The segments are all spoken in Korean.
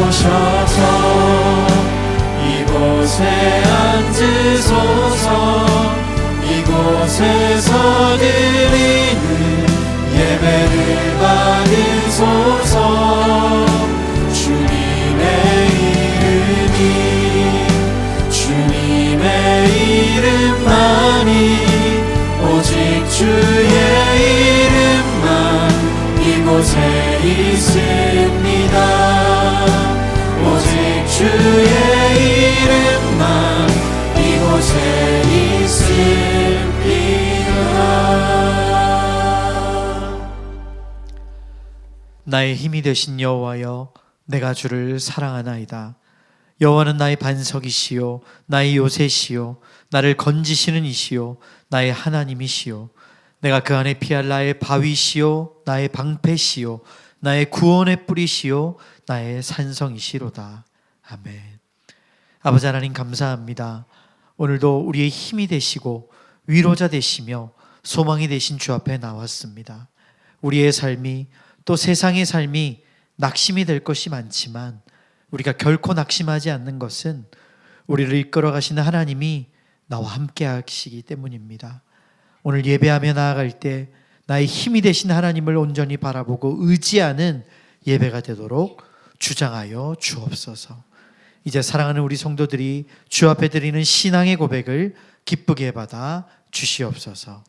오셔서 이곳에 앉으소서. 이곳에서 드리는 예배를 받으소서. 주님의 이름만이 오직 주의 이름만 이곳에 있습니다. 오직 주의 이름만 이곳에 있습니다. 나의 힘이 되신 여호와여, 내가 주를 사랑하나이다. 여호와는 나의 반석이시요 나의 요새시요 나를 건지시는 이시요 나의 하나님이시요 내가 그 안에 피할 나의 바위시요 나의 방패시요 나의 구원의 뿌리시요 나의 산성이시로다. 아멘. 아버지 하나님 감사합니다. 오늘도 우리의 힘이 되시고 위로자 되시며 소망이 되신 주 앞에 나왔습니다. 우리의 삶이 또 세상의 삶이 낙심이 될 것이 많지만 우리가 결코 낙심하지 않는 것은 우리를 이끌어 가시는 하나님이 나와 함께 하시기 때문입니다. 오늘 예배하며 나아갈 때 나의 힘이 되신 하나님을 온전히 바라보고 의지하는 예배가 되도록 주장하여 주옵소서. 이제 사랑하는 우리 성도들이 주 앞에 드리는 신앙의 고백을 기쁘게 받아 주시옵소서.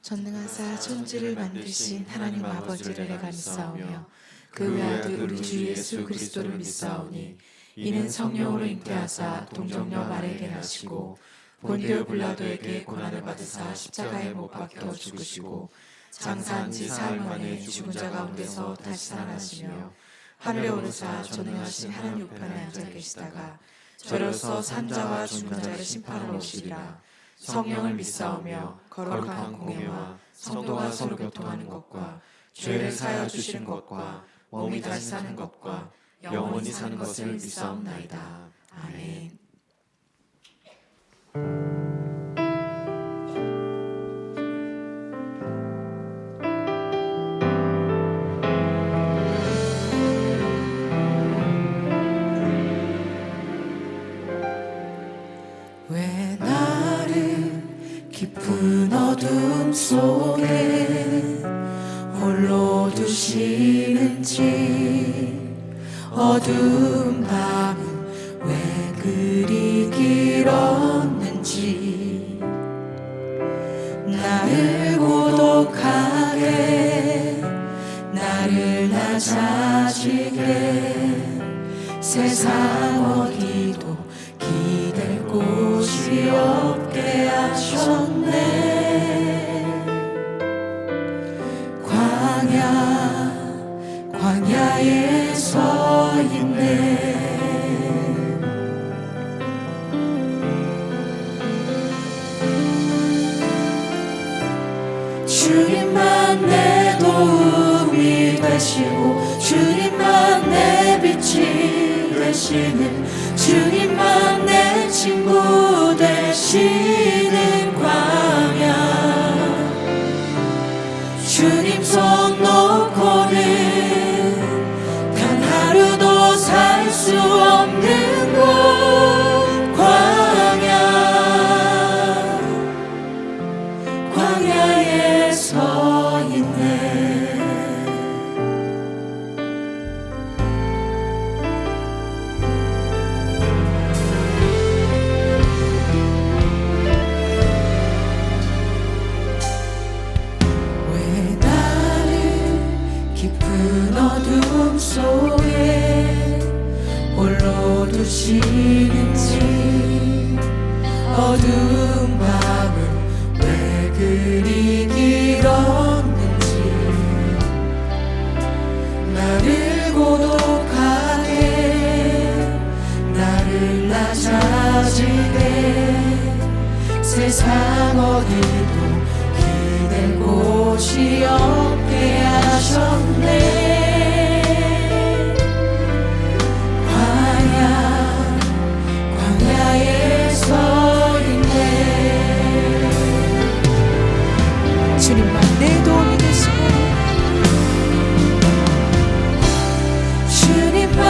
전능하사 천지를 만드신 하나님 아버지를 내가 믿사오며 그 외아들 우리 주 예수 그리스도를 믿사오니 이는 성령으로 잉태하사 동정녀 마리아에게 나시고 본디오 빌라도에게 고난을 받으사 십자가에 못 박혀 죽으시고 장사한 지 사흘 만에 죽은 자 가운데서 다시 살아나시며 하늘에 오르사 전능하신 하나님 우편에 앉아 계시다가 저려서 산자와 죽은 자를 심판하러 오시리라. 성령을 믿사오며 거룩한 공회와 성도가 서로 교통하는 것과 죄를 사하여 주시는 것과 몸이 다시 사는 것과 영원히 사는 것을 믿사옵나이다. 아멘. 왜 나를 깊은 어둠 속에 홀로 두시는지, 어두운 밤은 왜 그리 길었는지, 나를 고독하게 나를 낮아지게 세상 어디도 기댈 곳이 없게 하셨네. 광야에 서 있네. 주님만 내 도움이 되시고 주님만 내 빛이 되시는, 주님만 내 친구 되시는 광야. 주님 손 놓고는 단 하루도 살 수 없는 곳 광야에 서 있네. 왜 나를 깊은 어둠 속에 홀로 두시는지, 어두운 밤은 왜 그리 길었는지, 나를 고독하게 나를 낮아지게 세상 어디도 기댈 곳이 없게 하셨네. 광야에 서 있네. 주님만 내 도움이 되시고 주님만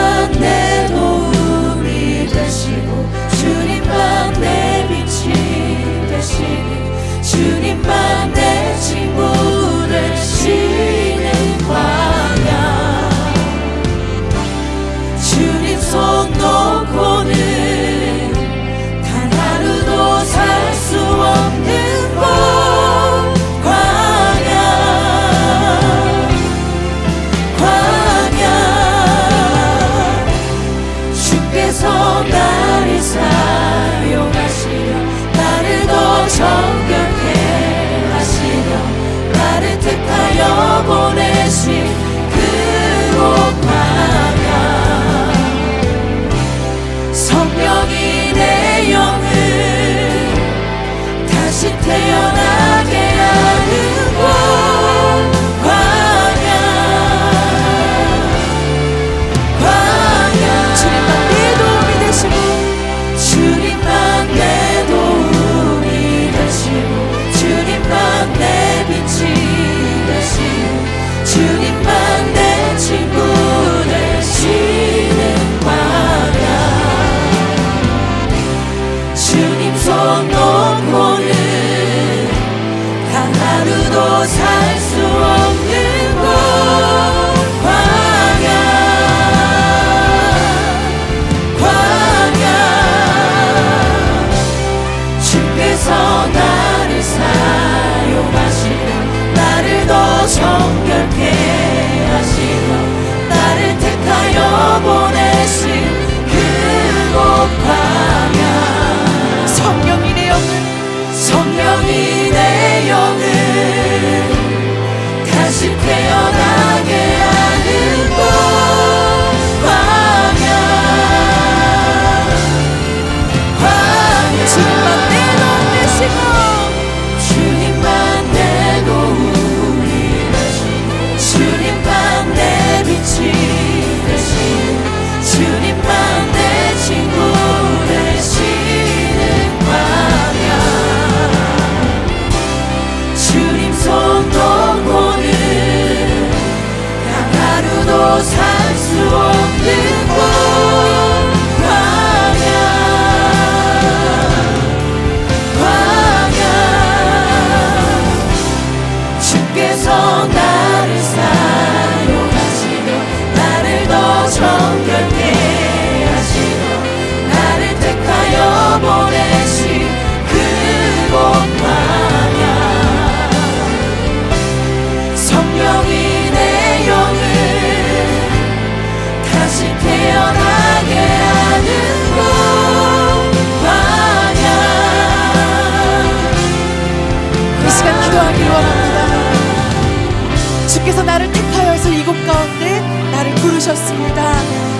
주께서 나를 택하여서 이곳 가운데 나를 부르셨습니다.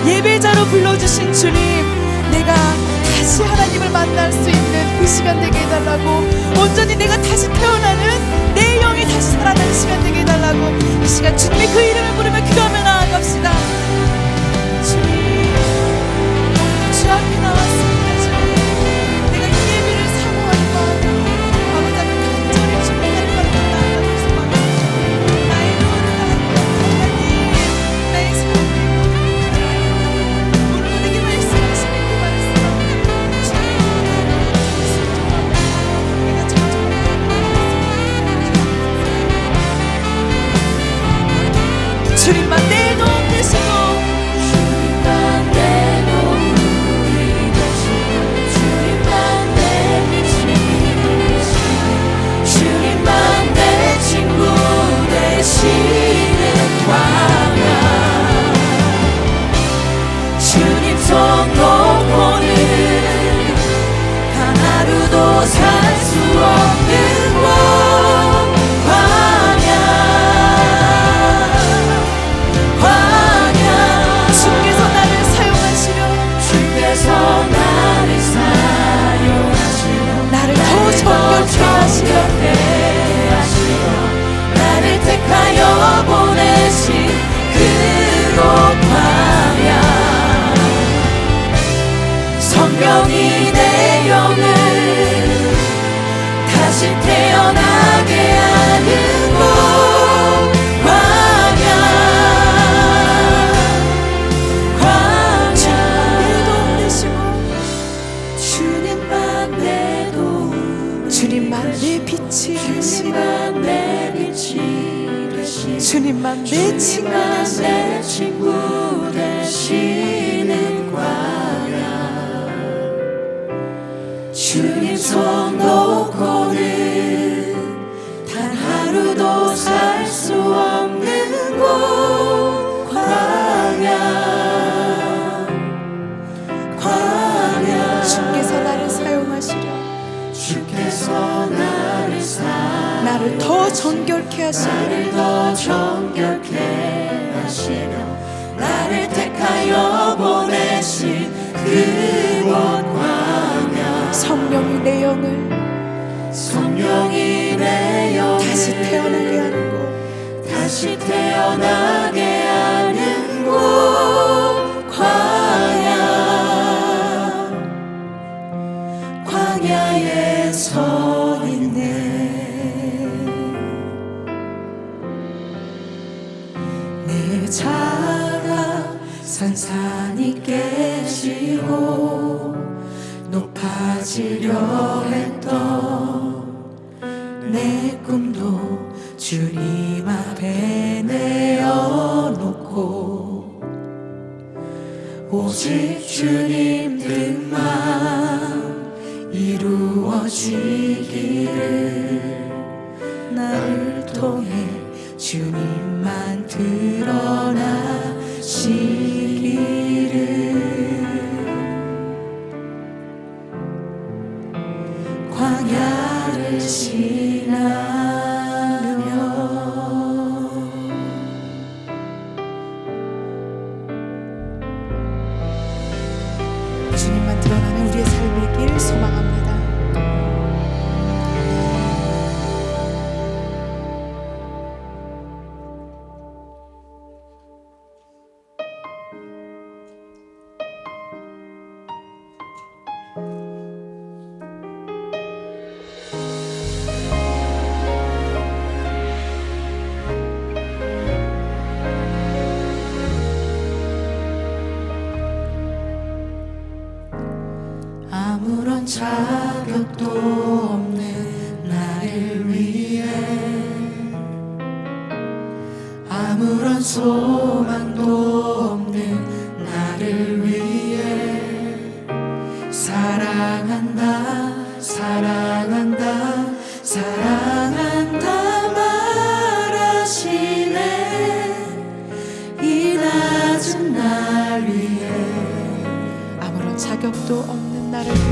예배자로 불러주신 주님, 내가 다시 하나님을 만날 수 있는 그 시간 되게 해달라고, 온전히 내가 다시 태어나는 내 영이 다시 살아나는 시간 되게 해달라고, 이 시간 주님의 그 이름을 부르며 기도하며 나아갑시다. 주님, 오늘도 주 앞에 나왔습니다. 주님, 내가 이 예배를 사모하는 마음으로 아버지 앞에 간절히 준비하는 마음으로 나아가겠습니다. 나의 노릇 하나님, 나의 삶을 오늘도 내게 말씀하시는 그 말씀, 주님, 내가 정정하게 주님만 내 도움 되시고, 주님만 내 도움이 되시고, 주님만 내 빛이 되시고, 주님만 내 친구 되시는 광야. 주님 손 놓고는 단 하루도 살 수 없는 곳, 주께서 나를 사용하시려, 나를 더 정결케 하시려, 나를 택하여 보내신 그곳 광야. 성령이 내 영을 다시 태어나게 하는 곳, 광야. 내 도움 되시고, 주님만 내 도움, 주님만 내 빛이 되시고, 주님만 내 빛이 되시고, 주님만 내 친구 주님만 되시고, 내 친구 되시는 광야. 주님 손 놓고는 단 하루도 살 수 없는 곳, 광야. 광야. 주께서 나를 사용하시려, 주께서 나를 더 정결케 하시려, 나를 더 정결케 하시려, 나를 택하여 보내신 그곳 광야. 성령이 내 영을 성령이 내 영을 다시 태어나게 하는 곳, 다시 태어나게 하는 곳, 광야. 광야에 서 있네. 내 자가 산산이 깨지고 높아지려 했던 내 꿈도 주님 앞에 내어놓고, 오직 주님 뜻만 이루어지기를, 나를 통해 주님만 드러나시기를. 광야를 지나며 주님만 드러나는 우리의 삶의 길 소망합니다. 아무런 자격도 없는 나를 위해, 아무런 소망도 없는 나를 위해, 사랑한다 사랑한다 사랑한다 말하시네. 이 낮은 날 위해, 아무런 자격도 없는 나를 위해,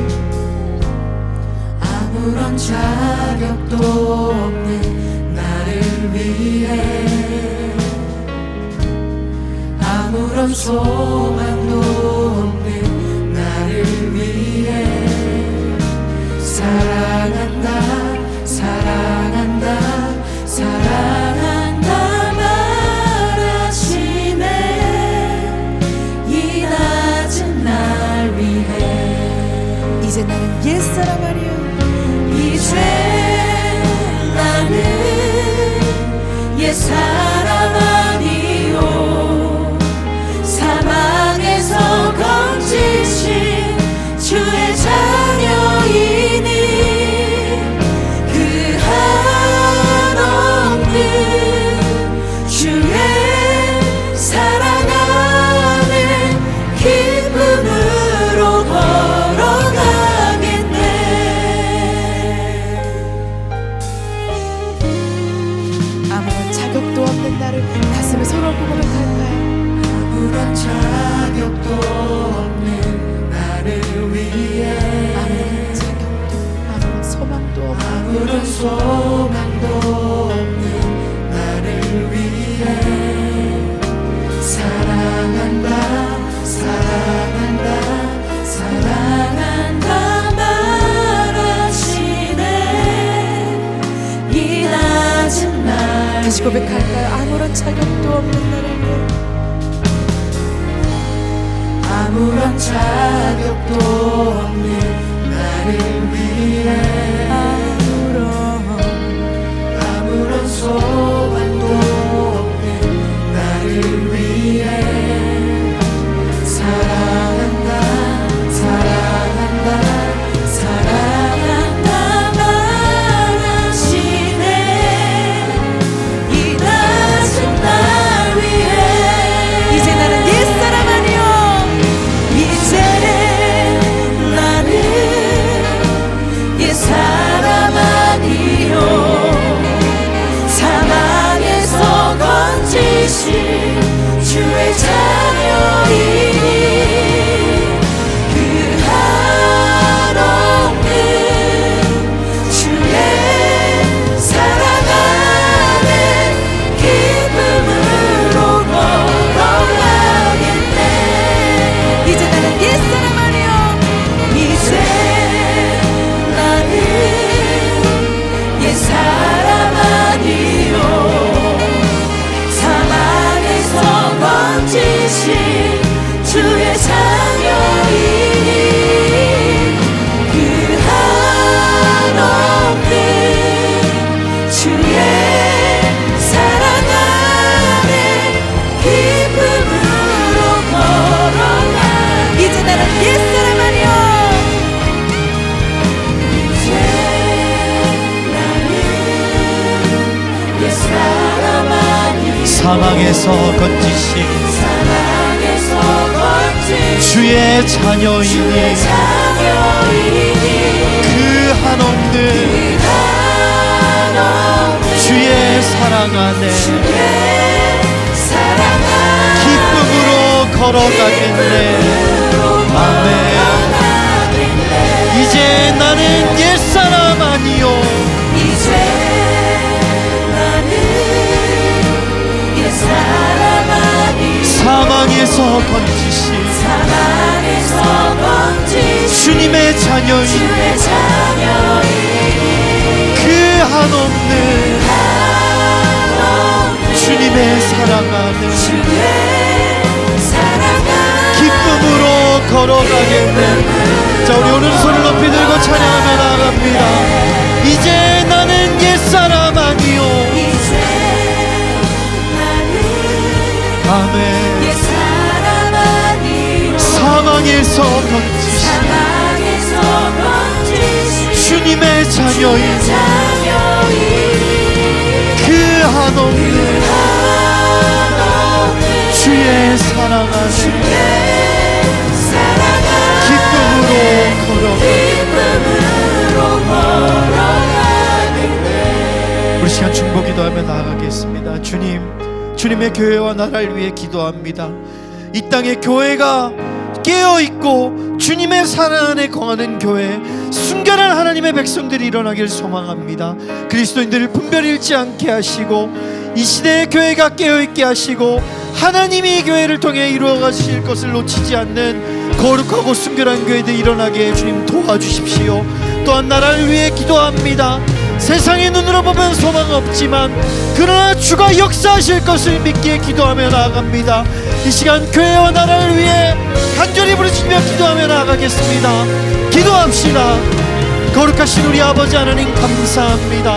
아무런 자격도 없는 나를 위해, 소망도 없는 나를 위해 사랑한다 사랑한다 사랑한다 말하시네 이 낮은 날 위해 이제 나는 옛사람 아니요 이제 나는 옛사람 아니요 사망에서 건지신 주의 자녀이니 그 한없는 주의 사랑 안에 기쁨으로 걸어가겠네. 아무런 자격도 없는 나를 가슴에 손을 얹고 고백할까요? 아무런 자격도 없는 나를 위해 아무런 자격도 아무런 소망도 없는 아무런 소망도 없는 나를 위해 사랑한다 사랑한다 사랑한다 말하시네 이 낮은 날 다시 고백할까요? 아무런 자격도 없는 나를 위해 아무런 자격도 없는 나를 위해 아무런 소망도 없는 나를 위해 사랑한다 사랑한다 사랑한다 말하시네 이 낮은 날 위해 이제 나는 옛사람 아니요 이제 나는 옛사람 아니요 사망에서 건지신 주의 자녀이니 그 한없는 주의 사랑 안에 기쁨으로 걸어가겠네. 이제 나는 옛사람 아니요 이제 나는 옛사람 아니요 사망에서 건지신 주의 자녀이니 그 한없는 주의 사랑 안에 기쁨으로 걸어가 이제 나는 옛사람 아니요 이제 나는 옛사람 아니요 사망에서 건지신 사랑에서 건지신 주의 자녀이니 주의 자녀이니 그 한없는 한없는 주의 사랑 안에 주의 사랑 안에 기쁨으로 걸어가겠네. 아멘. 이제 나는 옛사람 아니요 이제 나는 옛사람 아니요 사망에서 건지신 사랑에서 건지신 주님의 자녀인 주의 자녀이니 그 한없는 주님의 사랑 안에 주의 사랑 안에 기쁨으로 걸어가겠네. 자, 우리 오른손을 높이 들고 찬양하며 나아갑니다. 이제 나는 옛사람 아니요 이제 나는 아멘. 옛사람 아니요 사망에서 건지신 사랑에서 건지신 주님의 자녀인 자녀이니 그 한없는 주의 사랑 안에 사랑 안에 기쁨으로 걸어가. 기쁨으로 걸어가겠네. 우리 시간 중보 기도하며 나아가겠습니다. 주님의 교회와 나라를 위해 기도합니다. 이 땅에 교회가 깨어있고 주님의 사랑 안에 거하는 교회, 순결한 하나님의 백성들이 일어나길 소망합니다. 그리스도인들을 분별 잃지 않게 하시고 이 시대의 교회가 깨어있게 하시고 하나님이 이 교회를 통해 이루어 가실 것을 놓치지 않는 거룩하고 순결한 교회들 일어나게 주님 도와주십시오. 또한 나라를 위해 기도합니다. 세상의 눈으로 보면 소망 없지만 그러나 주가 역사하실 것을 믿기에 기도하며 나아갑니다. 이 시간 교회와 나라를 위해 간절히 부르짖으며 기도하며 나아가겠습니다. 기도합시다. 거룩하신 우리 아버지 하나님 감사합니다.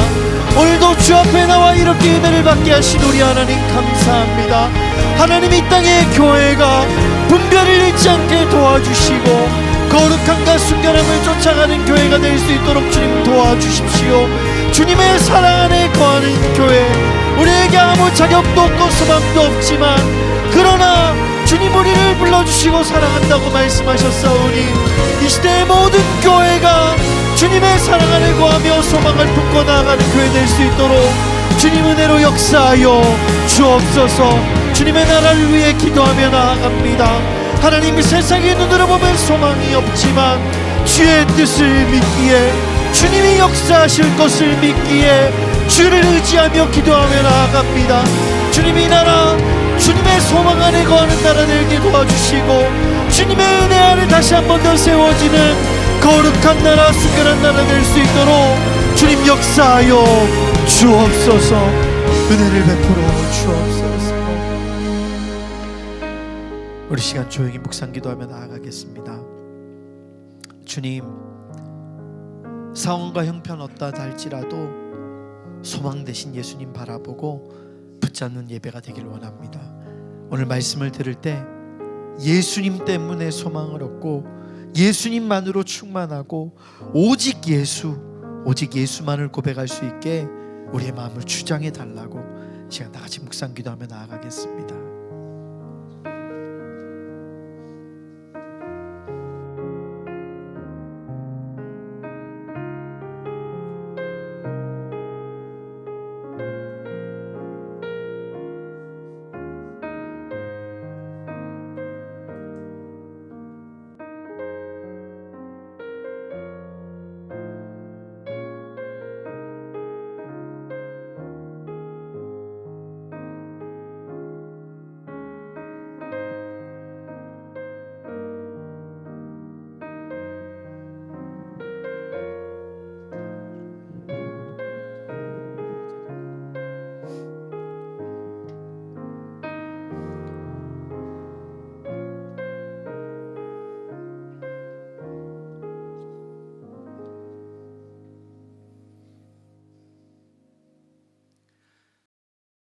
오늘도 주 앞에 나와 이렇게 은혜를 받게 하신 우리 하나님 감사합니다. 하나님 이 땅의 교회가 분별을 잃지 않게 도와주시고 거룩함과 순결함을 쫓아가는 교회가 될 수 있도록 주님 도와주십시오. 주님의 사랑 안에 거하는 교회, 우리에게 아무 자격도 없고 소망도 없지만 그러나 주님 우리를 불러주시고 사랑한다고 말씀하셨사오니 이 시대의 모든 교회가 주님의 사랑 안에 거하며 소망을 품고 나아가는 교회 될 수 있도록 주님 은혜로 역사하여 주옵소서. 주님의 나라를 위해 기도하며 나아갑니다. 하나님 세상의 눈으로 보면 소망이 없지만 주의 뜻을 믿기에 주님이 역사하실 것을 믿기에 주를 의지하며 기도하며 나아갑니다. 주님이 나라 주님의 소망 안에 거하는 나라 되게 도와주시고 주님의 은혜 안에 다시 한 번 더 세워지는 거룩한 나라 순결한 나라 될 수 있도록 주님 역사하여 주옵소서. 은혜를 베풀어 주옵소서. 우리 시간 조용히 묵상 기도하며 나아가겠습니다. 주님, 상황과 형편 어떠하다 할지라도 소망 되신 예수님 바라보고 붙잡는 예배가 되길 원합니다. 오늘 말씀을 들을 때 예수님 때문에 소망을 얻고 예수님만으로 충만하고 오직 예수만을 고백할 수 있게 우리의 마음을 주장해 달라고 시간 다 같이 묵상 기도하며 나아가겠습니다.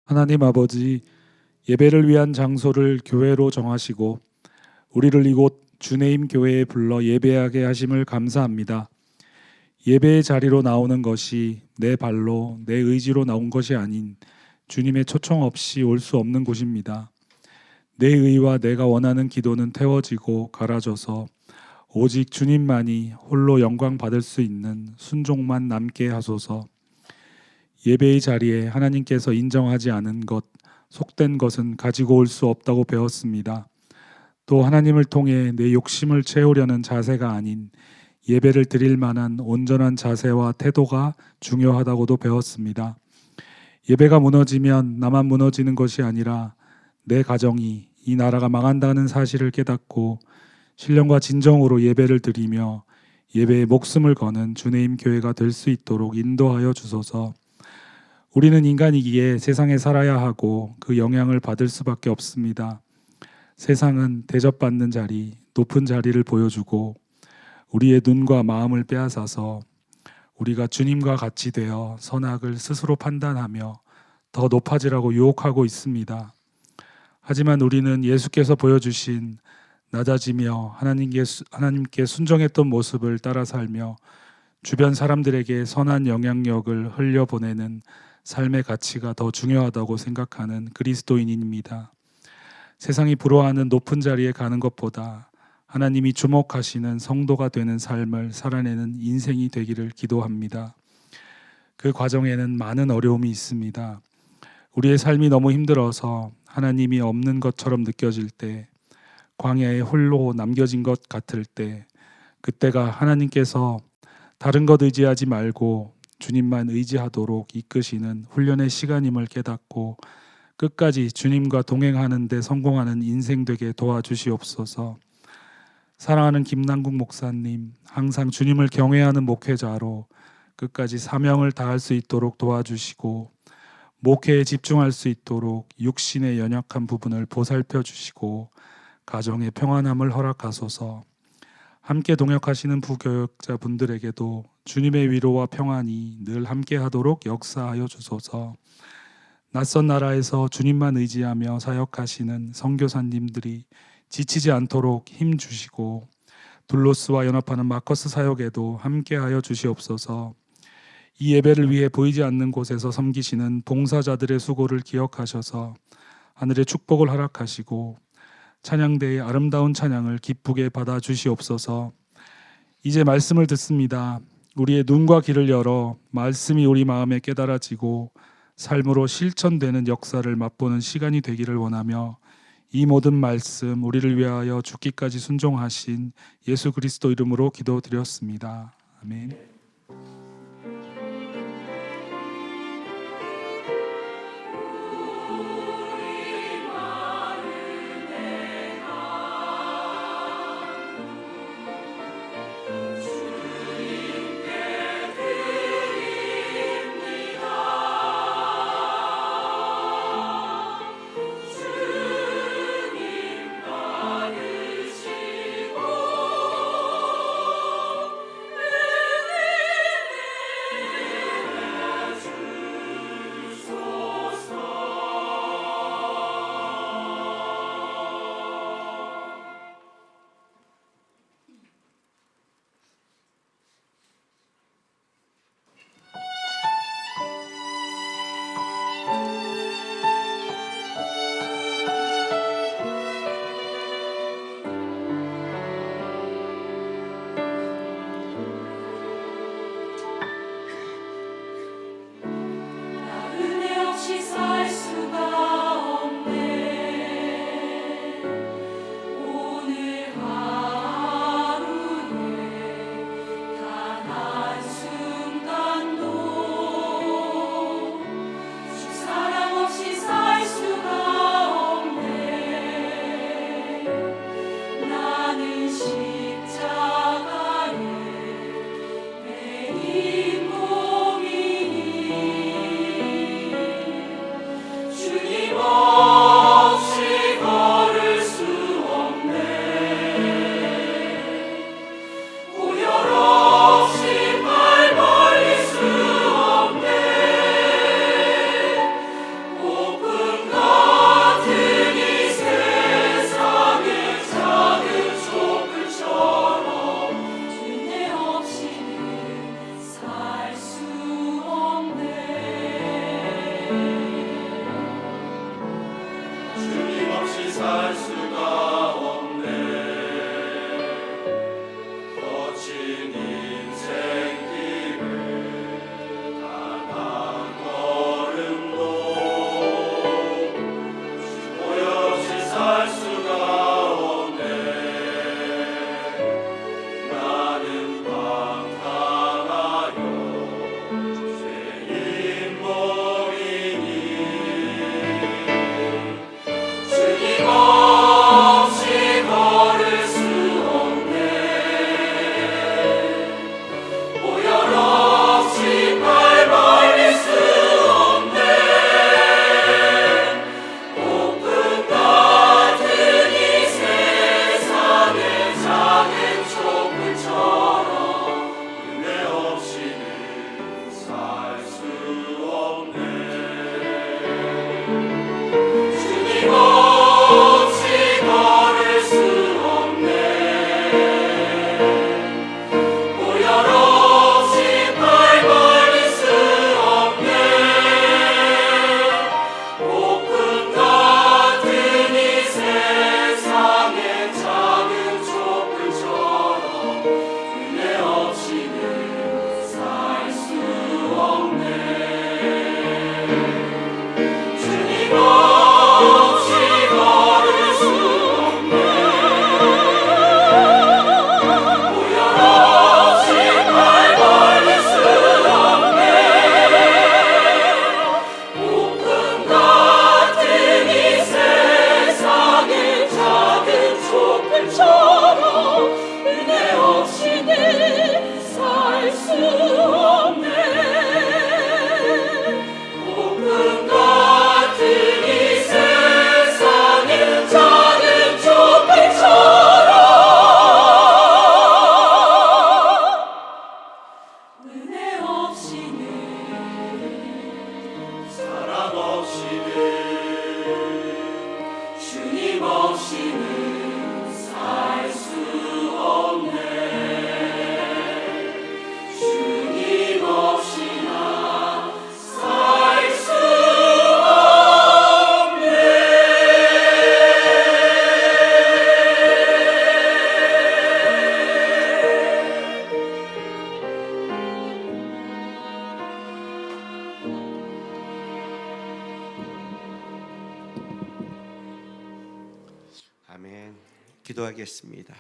하나님 아버지, 예배를 위한 장소를 교회로 정하시고 우리를 이곳 주네임 교회에 불러 예배하게 하심을 감사합니다. 예배의 자리로 나오는 것이 내 발로 내 의지로 나온 것이 아닌 주님의 초청 없이 올 수 없는 곳입니다. 내 의와 내가 원하는 기도는 태워지고 갈아져서 오직 주님만이 홀로 영광 받을 수 있는 순종만 남게 하소서. 예배의 자리에 하나님께서 인정하지 않은 것, 속된 것은 가지고 올 수 없다고 배웠습니다. 또 하나님을 통해 내 욕심을 채우려는 자세가 아닌 예배를 드릴 만한 온전한 자세와 태도가 중요하다고도 배웠습니다. 예배가 무너지면 나만 무너지는 것이 아니라 내 가정이, 이 나라가 망한다는 사실을 깨닫고 신령과 진정으로 예배를 드리며 예배에 목숨을 거는 주네임 교회가 될 수 있도록 인도하여 주소서. 우리는 인간이기에 세상에 살아야 하고 그 영향을 받을 수밖에 없습니다. 세상은 대접받는 자리, 높은 자리를 보여주고 우리의 눈과 마음을 빼앗아서 우리가 주님과 같이 되어 선악을 스스로 판단하며 더 높아지라고 유혹하고 있습니다. 하지만 우리는 예수께서 보여주신 낮아지며 하나님께 순종했던 모습을 따라 살며 주변 사람들에게 선한 영향력을 흘려보내는 삶의 가치가 더 중요하다고 생각하는 그리스도인입니다. 세상이 부러워하는 높은 자리에 가는 것보다 하나님이 주목하시는 성도가 되는 삶을 살아내는 인생이 되기를 기도합니다. 그 과정에는 많은 어려움이 있습니다. 우리의 삶이 너무 힘들어서 하나님이 없는 것처럼 느껴질 때, 광야에 홀로 남겨진 것 같을 때, 그때가 하나님께서 다른 것 의지하지 말고 주님만 의지하도록 이끄시는 훈련의 시간임을 깨닫고 끝까지 주님과 동행하는 데 성공하는 인생 되게 도와주시옵소서. 사랑하는 김남국 목사님, 항상 주님을 경외하는 목회자로 끝까지 사명을 다할 수 있도록 도와주시고 목회에 집중할 수 있도록 육신의 연약한 부분을 보살펴 주시고 가정의 평안함을 허락하소서. 함께 동역하시는 부교역자 분들에게도 주님의 위로와 평안이 늘 함께하도록 역사하여 주소서. 낯선 나라에서 주님만 의지하며 사역하시는 선교사님들이 지치지 않도록 힘 주시고 둘로스와 연합하는 마커스 사역에도 함께하여 주시옵소서. 이 예배를 위해 보이지 않는 곳에서 섬기시는 봉사자들의 수고를 기억하셔서 하늘의 축복을 허락하시고 찬양대의 아름다운 찬양을 기쁘게 받아 주시옵소서. 이제 말씀을 듣습니다. 우리의 눈과 귀를 열어 말씀이 우리 마음에 깨달아지고 삶으로 실천되는 역사를 맛보는 시간이 되기를 원하며 이 모든 말씀 우리를 위하여 죽기까지 순종하신 예수 그리스도 이름으로 기도드렸습니다. 아멘. 주님 기도하겠습니다.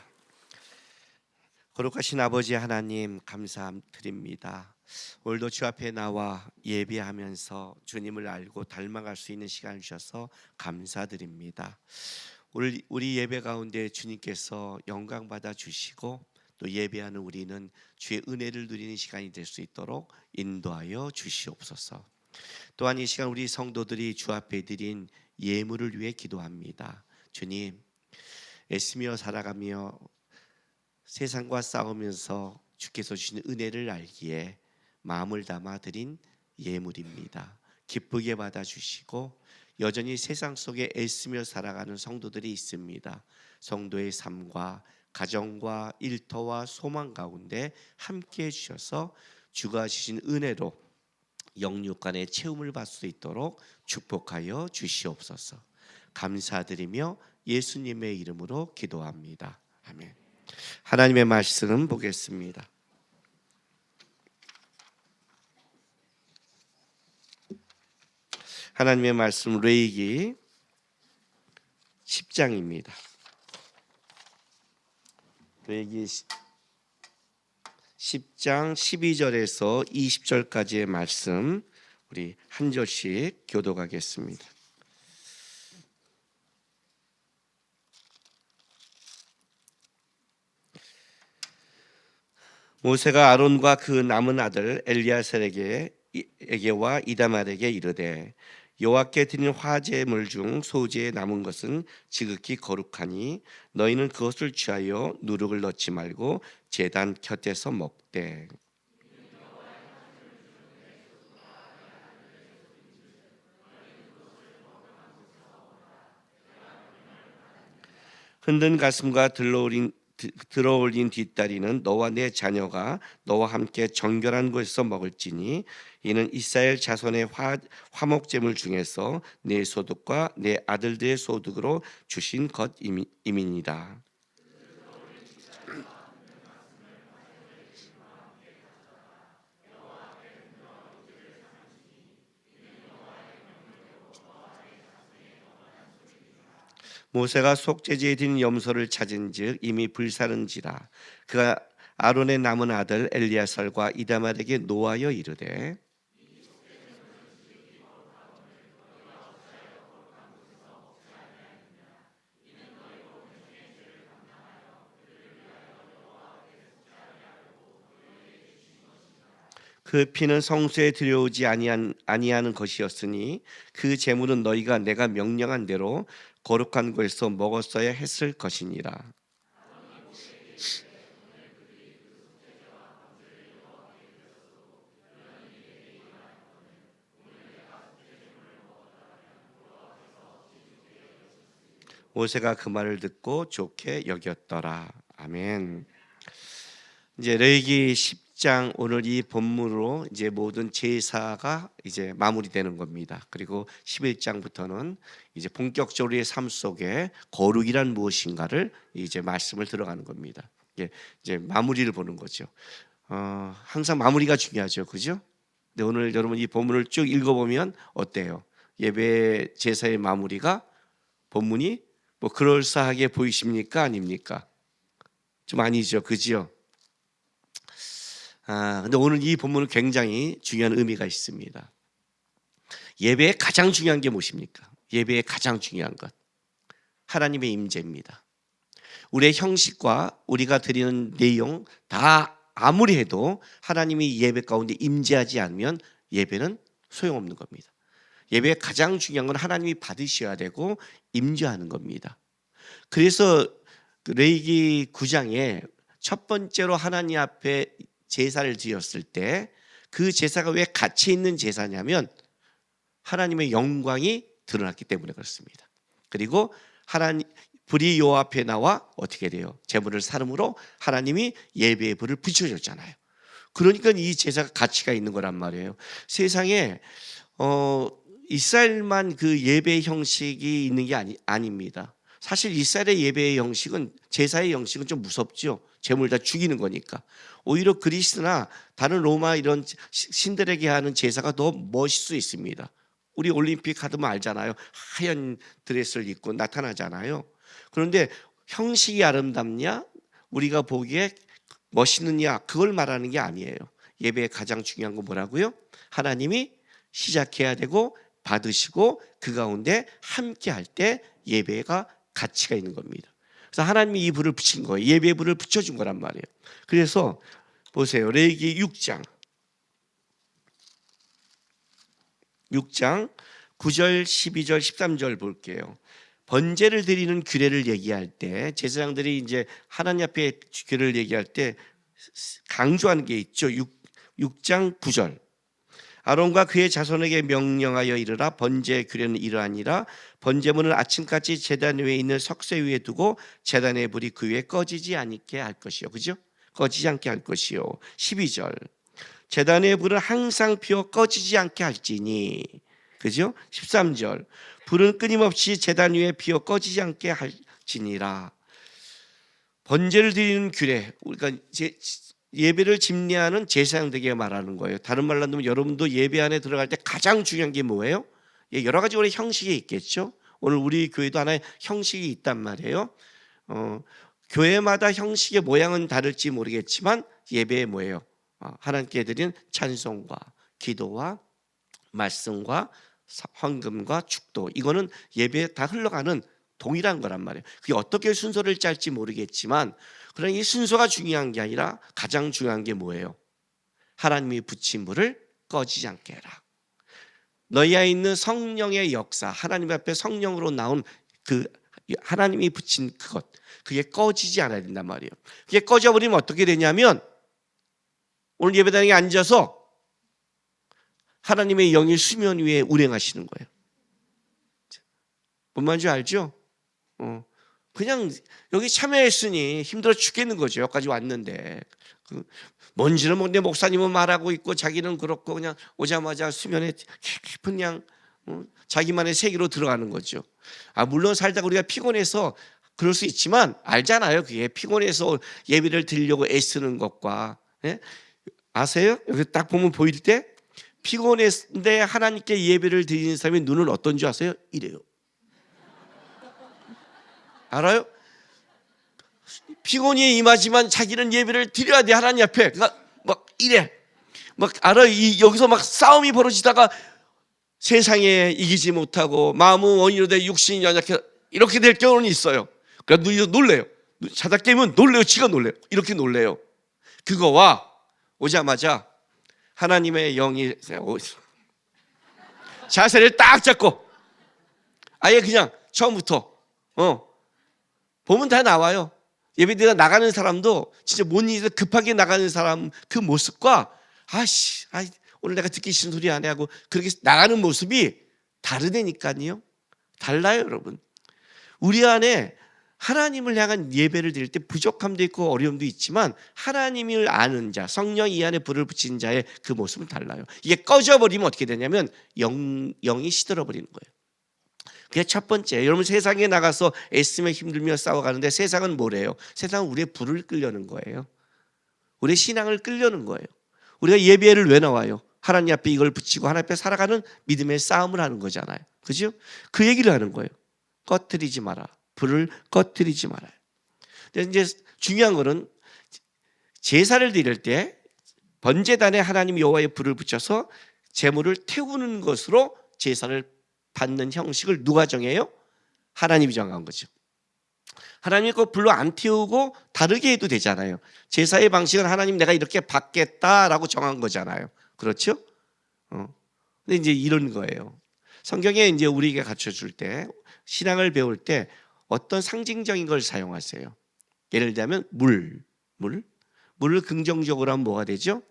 거룩하신 아버지 하나님 감사드립니다. 오늘도 주 앞에 나와 예배하면서 주님을 알고 닮아갈 수 있는 시간을 주셔서 감사드립니다. 오늘 우리 예배 가운데 주님께서 영광 받아 주시고 또 예배하는 우리는 주의 은혜를 누리는 시간이 될 수 있도록 인도하여 주시옵소서. 또한 이 시간 우리 성도들이 주 앞에 드린 예물을 위해 기도합니다. 주님, 애쓰며 살아가며 세상과 싸우면서 주께서 주시는 은혜를 알기에 마음을 담아 드린 예물입니다. 기쁘게 받아주시고 여전히 세상 속에 애쓰며 살아가는 성도들이 있습니다. 성도의 삶과 가정과 일터와 소망 가운데 함께해 주셔서 주가 주신 은혜로 영육간의 체험을 받을 수 있도록 축복하여 주시옵소서. 감사드리며 예수님의 이름으로 기도합니다. 아멘. 하나님의 말씀 보겠습니다. 하나님의 말씀 레위기 10장입니다. 레위기 10장 12절에서 20절까지의 말씀 우리 한 절씩 교독하겠습니다. 모세가 아론과 그 남은 아들 엘리야살에게와 이다말에게 이르되 여호와께 드린 화제물 중 소재에 남은 것은 지극히 거룩하니 너희는 그것을 취하여 누룩을 넣지 말고 제단 곁에서 먹되 흔든 가슴과 들어올린 뒷다리는 너와 내 자녀가 너와 함께 정결한 곳에서 먹을지니 이는 이스라엘 자손의 화목제물 중에서 내 소득과 내 아들들의 소득으로 주신 것임이니이다. 모세가 속죄제에 드린 염소를 찾은즉 이미 불사른지라. 그가 아론의 남은 아들 엘리야살과 이다말에게 노하여 이르되 그 피는 성소에 들여오지 아니하는 것이었으니 그 제물은 너희가 내가 명령한 대로 거룩한 곳에서 먹었어야 했을 것이니라. 모세가 그 말을 듣고 좋게 여겼더라. 아멘. 이제 레위기 10장 오늘 이 본문으로 이제 모든 제사가 이제 마무리되는 겁니다. 그리고 11장부터는 이제 본격적으로 삶 속에 거룩이란 무엇인가를 이제 말씀을 들어가는 겁니다. 이제 마무리를 보는 거죠. 항상 마무리가 중요하죠, 그죠? 근데 오늘 여러분 이 본문을 쭉 읽어보면 어때요? 예배 제사의 마무리가 본문이 뭐 그럴싸하게 보이십니까, 아닙니까? 좀 아니죠, 그죠? 근데 오늘 이 본문은 굉장히 중요한 의미가 있습니다. 예배의 가장 중요한 게 무엇입니까? 예배의 가장 중요한 것 하나님의 임재입니다. 우리의 형식과 우리가 드리는 내용 다 아무리 해도 하나님이 예배 가운데 임재하지 않으면 예배는 소용없는 겁니다. 예배의 가장 중요한 건 하나님이 받으셔야 되고 임재하는 겁니다. 그래서 레위기 9장에 첫 번째로 하나님 앞에 제사를 드렸을 때 그 제사가 왜 가치 있는 제사냐면 하나님의 영광이 드러났기 때문에 그렇습니다. 그리고 불이 요 앞에 나와 어떻게 돼요? 제물을 사름으로 하나님이 예배의 불을 붙여줬잖아요. 그러니까 이 제사가 가치가 있는 거란 말이에요. 세상에 이스라엘만 그 예배 형식이 있는 게 아닙니다. 사실 이스라엘의 예배의 형식은 제사의 형식은 좀 무섭죠. 제물 다 죽이는 거니까. 오히려 그리스나 다른 로마 이런 신들에게 하는 제사가 더 멋있을 수 있습니다. 우리 올림픽 하면 알잖아요. 하얀 드레스를 입고 나타나잖아요. 그런데 형식이 아름답냐, 우리가 보기에 멋있느냐, 그걸 말하는 게 아니에요. 예배의 가장 중요한 건 뭐라고요? 하나님이 시작해야 되고 받으시고 그 가운데 함께 할 때 예배가 가치가 있는 겁니다. 그래서 하나님이 이 불을 붙인 거예요. 예배의 불을 붙여준 거란 말이에요. 그래서 보세요. 레위기 6장 9절 12절 13절 볼게요. 번제를 드리는 규례를 얘기할 때 제사장들이 이제 하나님 앞에 규례를 얘기할 때 강조하는 게 있죠. 6장 9절. 아론과 그의 자손에게 명령하여 이르라. 번제의 규례는 이러하니라. 번제물은 아침까지 제단 위에 있는 석쇠 위에 두고 제단의 불이 그 위에 꺼지지 않게 할 것이요. 그죠? 꺼지지 않게 할 것이요. 12절. 제단의 불은 항상 피워 꺼지지 않게 할지니. 그죠? 13절. 불은 끊임없이 제단 위에 피워 꺼지지 않게 할지니라. 번제를 드리는 규례. 그러니까 예배를 집례하는 제사장들에게 말하는 거예요. 다른 말로 하면 여러분도 예배 안에 들어갈 때 가장 중요한 게 뭐예요? 여러 가지 우리 형식이 있겠죠. 오늘 우리 교회도 하나의 형식이 있단 말이에요. 교회마다 형식의 모양은 다를지 모르겠지만 예배의 뭐예요? 하나님께 드리는 찬송과 기도와 말씀과 헌금과 축도, 이거는 예배에 다 흘러가는 동일한 거란 말이에요. 그게 어떻게 순서를 짤지 모르겠지만 그러나 이 순서가 중요한 게 아니라 가장 중요한 게 뭐예요? 하나님이 붙인 불을 꺼지지 않게 해라. 너희 안에 있는 성령의 역사, 하나님 앞에 성령으로 나온 그 하나님이 붙인 그것, 그게 꺼지지 않아야 된단 말이에요. 그게 꺼져버리면 어떻게 되냐면 오늘 예배당에 앉아서 하나님의 영이 수면 위에 운행하시는 거예요. 뭔 말인지 알죠? 그냥 여기 참여했으니 힘들어 죽겠는 거죠. 여기까지 왔는데 뭔지는 모르는데 목사님은 말하고 있고 자기는 그렇고 그냥 오자마자 수면에 깊은 그냥 자기만의 세계로 들어가는 거죠. 물론 살다가 우리가 피곤해서 그럴 수 있지만 알잖아요. 그게 피곤해서 예배를 드리려고 애쓰는 것과, 예? 아세요? 여기 딱 보면 보일 때 피곤했는데 하나님께 예배를 드리는 사람의 눈은 어떤지 아세요? 이래요. 알아요? 피곤이 임하지만 자기는 예배를 드려야 돼, 하나님 앞에. 그러니까 막 이래. 막 알아요? 여기서 막 싸움이 벌어지다가 세상에 이기지 못하고 마음은 원인으로 돼 육신이 연약해 이렇게 될 경우는 있어요. 그러니까 눈이 놀래요. 자다 깨면 놀래요. 지가 놀래요. 이렇게 놀래요. 그거와 오자마자 하나님의 영이 자세를 딱 잡고 아예 그냥 처음부터 보면 다 나와요. 예배드리러 나가는 사람도 진짜 뭔 일이 급하게 나가는 사람 그 모습과 오늘 내가 듣기 싫은 소리 안 해 하고 그렇게 나가는 모습이 다르다니까요. 달라요, 여러분. 우리 안에 하나님을 향한 예배를 드릴 때 부족함도 있고 어려움도 있지만 하나님을 아는 자, 성령 이 안에 불을 붙인 자의 그 모습은 달라요. 이게 꺼져버리면 어떻게 되냐면 영이 시들어버리는 거예요. 그게 첫 번째. 여러분 세상에 나가서 애쓰며 힘들며 싸워가는데 세상은 뭐래요? 세상은 우리의 불을 끌려는 거예요. 우리의 신앙을 끌려는 거예요. 우리가 예배를 왜 나와요? 하나님 앞에 이걸 붙이고 하나님 앞에 살아가는 믿음의 싸움을 하는 거잖아요. 그죠? 그 얘기를 하는 거예요. 꺼뜨리지 마라. 불을 꺼뜨리지 말아요. 근데 이제 중요한 거는 제사를 드릴 때 번제단에 하나님 여호와의 불을 붙여서 제물을 태우는 것으로 제사를 받는 형식을 누가 정해요? 하나님이 정한 거죠. 하나님이 그 불로 안 태우고 다르게 해도 되잖아요. 제사의 방식은 하나님 내가 이렇게 받겠다라고 정한 거잖아요. 그렇죠? 근데 이제 이런 거예요. 성경에 이제 우리에게 가르쳐 줄 때 신앙을 배울 때 어떤 상징적인 걸 사용하세요. 예를 들면 물을 긍정적으로 하면 뭐가 되죠?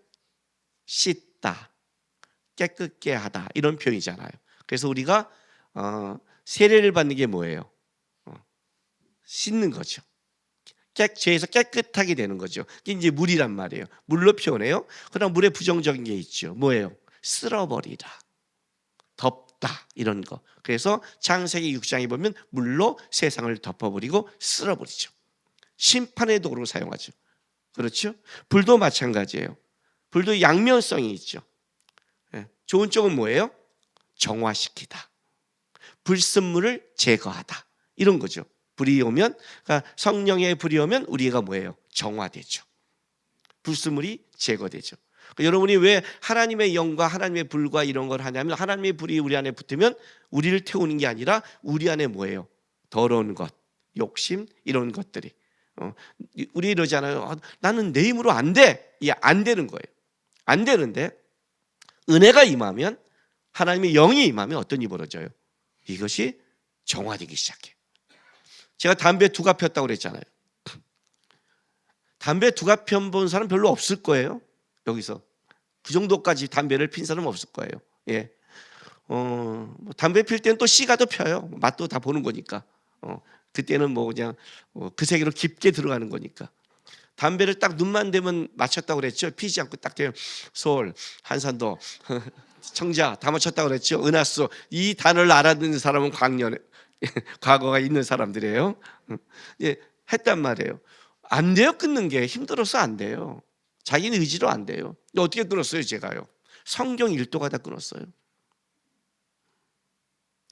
씻다, 깨끗게 하다 이런 표현이잖아요. 그래서 우리가 세례를 받는 게 뭐예요? 씻는 거죠. 죄에서 깨끗하게 되는 거죠. 이게 이제 물이란 말이에요. 물로 표현해요. 그러나 물에 부정적인 게 있죠. 뭐예요? 쓸어버리다, 덮다 이런 거. 그래서 창세기 6장에 보면 물로 세상을 덮어버리고 쓸어버리죠. 심판의 도구로 사용하죠. 그렇죠? 불도 마찬가지예요. 불도 양면성이 있죠. 좋은 쪽은 뭐예요? 정화시키다, 불순물을 제거하다 이런 거죠. 불이 오면, 그러니까 성령의 불이 오면 우리가 뭐예요? 정화되죠. 불순물이 제거되죠. 그러니까 여러분이 왜 하나님의 영과 하나님의 불과 이런 걸 하냐면, 하나님의 불이 우리 안에 붙으면 우리를 태우는 게 아니라 우리 안에 뭐예요? 더러운 것, 욕심 이런 것들이. 우리 이러잖아요. 나는 내 힘으로 안 돼. 안 되는 거예요. 안 되는데 은혜가 임하면, 하나님의 영이 임하면 어떤 일이 벌어져요? 이것이 정화되기 시작해요. 제가 담배 두갑 폈다고 그랬잖아요. 담배 두갑 펴본 사람 별로 없을 거예요. 여기서 그 정도까지 담배를 핀 사람은 없을 거예요. 예. 담배 필 때는 또 씨가도 펴요. 맛도 다 보는 거니까. 그때는 뭐 그냥 그 세계로 깊게 들어가는 거니까. 담배를 딱 눈만 대면 맞췄다고 그랬죠. 피지 않고 딱 대면 서울, 한산도, 청자 다 맞췄다고 그랬죠. 은하수, 이 단어를 알아듣는 사람은 과거가 있는 사람들이에요. 예, 했단 말이에요. 안 돼요. 끊는 게 힘들어서 안 돼요. 자기는 의지로 안 돼요. 어떻게 끊었어요? 제가요. 성경 일도가다 끊었어요.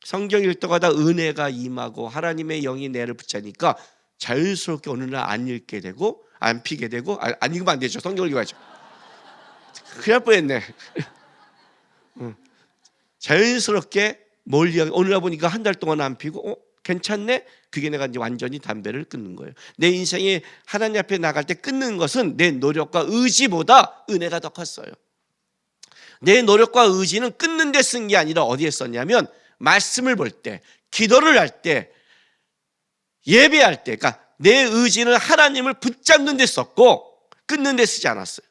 성경 일도가다 은혜가 임하고 하나님의 영이 내를 붙자니까 자연스럽게 어느 날 안 읽게 되고 안 피게 되고, 안 읽으면 안 되죠. 성경을 읽어야죠. 큰일 날 뻔했네. 자연스럽게 어느 날 보니까 한 달 동안 안 피고 괜찮네? 그게 내가 이제 완전히 담배를 끊는 거예요. 내 인생에 하나님 앞에 나갈 때 끊는 것은 내 노력과 의지보다 은혜가 더 컸어요. 내 노력과 의지는 끊는 데 쓴 게 아니라 어디에 썼냐면, 말씀을 볼 때, 기도를 할 때, 예배할 때, 그러니까 내 의지는 하나님을 붙잡는 데 썼고 끊는 데 쓰지 않았어요.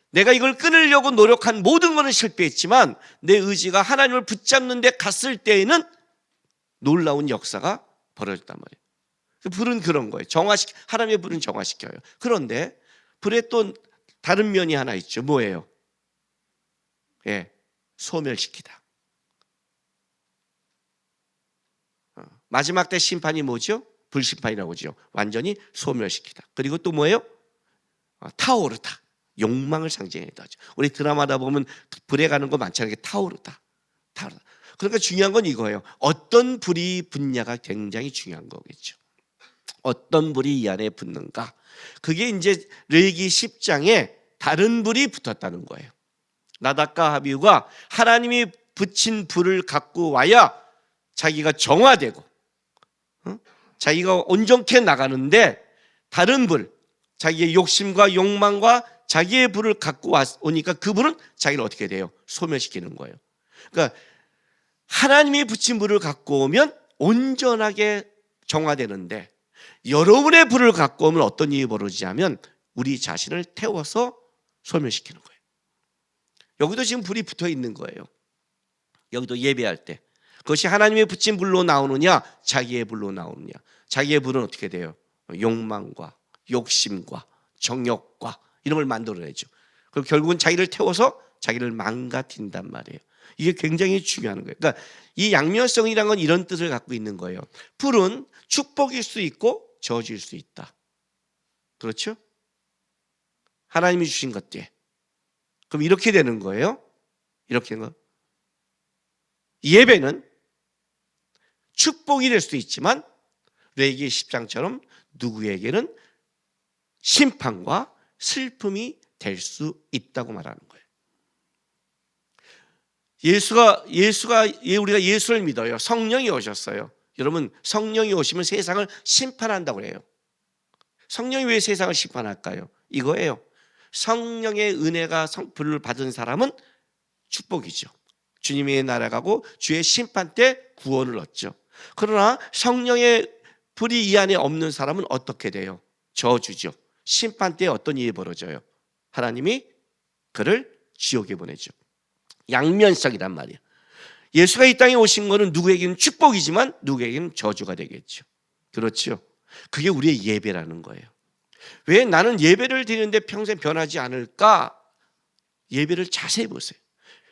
내가 이걸 끊으려고 노력한 모든 것은 실패했지만 내 의지가 하나님을 붙잡는 데 갔을 때에는 놀라운 역사가 벌어졌단 말이에요. 불은 그런 거예요. 하나님의 불은 정화시켜요. 그런데 불에 또 다른 면이 하나 있죠. 뭐예요? 예, 소멸시키다. 마지막 때 심판이 뭐죠? 불심판이라고 하죠. 완전히 소멸시키다. 그리고 또 뭐예요? 타오르다. 욕망을 상징해다. 우리 드라마다 보면 불에 가는 거 많잖아요. 타오르다. 그러니까 중요한 건 이거예요. 어떤 불이 붙냐가 굉장히 중요한 거겠죠. 어떤 불이 이 안에 붙는가. 그게 이제 레위기 10장에 다른 불이 붙었다는 거예요. 나답과 아비후가 하나님이 붙인 불을 갖고 와야 자기가 정화되고 자기가 온전케 나가는데, 다른 불, 자기의 욕심과 욕망과 자기의 불을 갖고 오니까 그 불은 자기를 어떻게 돼요? 소멸시키는 거예요. 그러니까 하나님이 붙인 불을 갖고 오면 온전하게 정화되는데, 여러분의 불을 갖고 오면 어떤 일이 벌어지냐면 우리 자신을 태워서 소멸시키는 거예요. 여기도 지금 불이 붙어 있는 거예요. 여기도 예배할 때 그것이 하나님의 붙인 불로 나오느냐, 자기의 불로 나오느냐. 자기의 불은 어떻게 돼요? 욕망과 욕심과 정욕과 이런 걸 만들어내죠. 그리고 결국은 자기를 태워서 자기를 망가뜨린단 말이에요. 이게 굉장히 중요한 거예요. 그러니까 이 양면성이라는 건 이런 뜻을 갖고 있는 거예요. 불은 축복일 수 있고 저주일 수 있다. 그렇죠? 하나님이 주신 것들. 그럼 이렇게 되는 거예요. 이렇게 되는 거. 예배는 축복이 될 수도 있지만 레위기 10장처럼 누구에게는 심판과 슬픔이 될 수 있다고 말하는 거예요. 우리가 예수를 믿어요. 성령이 오셨어요. 여러분, 성령이 오시면 세상을 심판한다고 그래요. 성령이 왜 세상을 심판할까요? 이거예요. 성령의 은혜가 불을 받은 사람은 축복이죠. 주님의 나라가고 주의 심판 때 구원을 얻죠. 그러나 성령의 불이 이 안에 없는 사람은 어떻게 돼요? 저주죠. 심판 때 어떤 일이 벌어져요? 하나님이 그를 지옥에 보내죠. 양면성이란 말이에요. 예수가 이 땅에 오신 것은 누구에게는 축복이지만 누구에게는 저주가 되겠죠. 그렇죠. 그게 우리의 예배라는 거예요. 왜 나는 예배를 드리는데 평생 변하지 않을까? 예배를 자세히 보세요.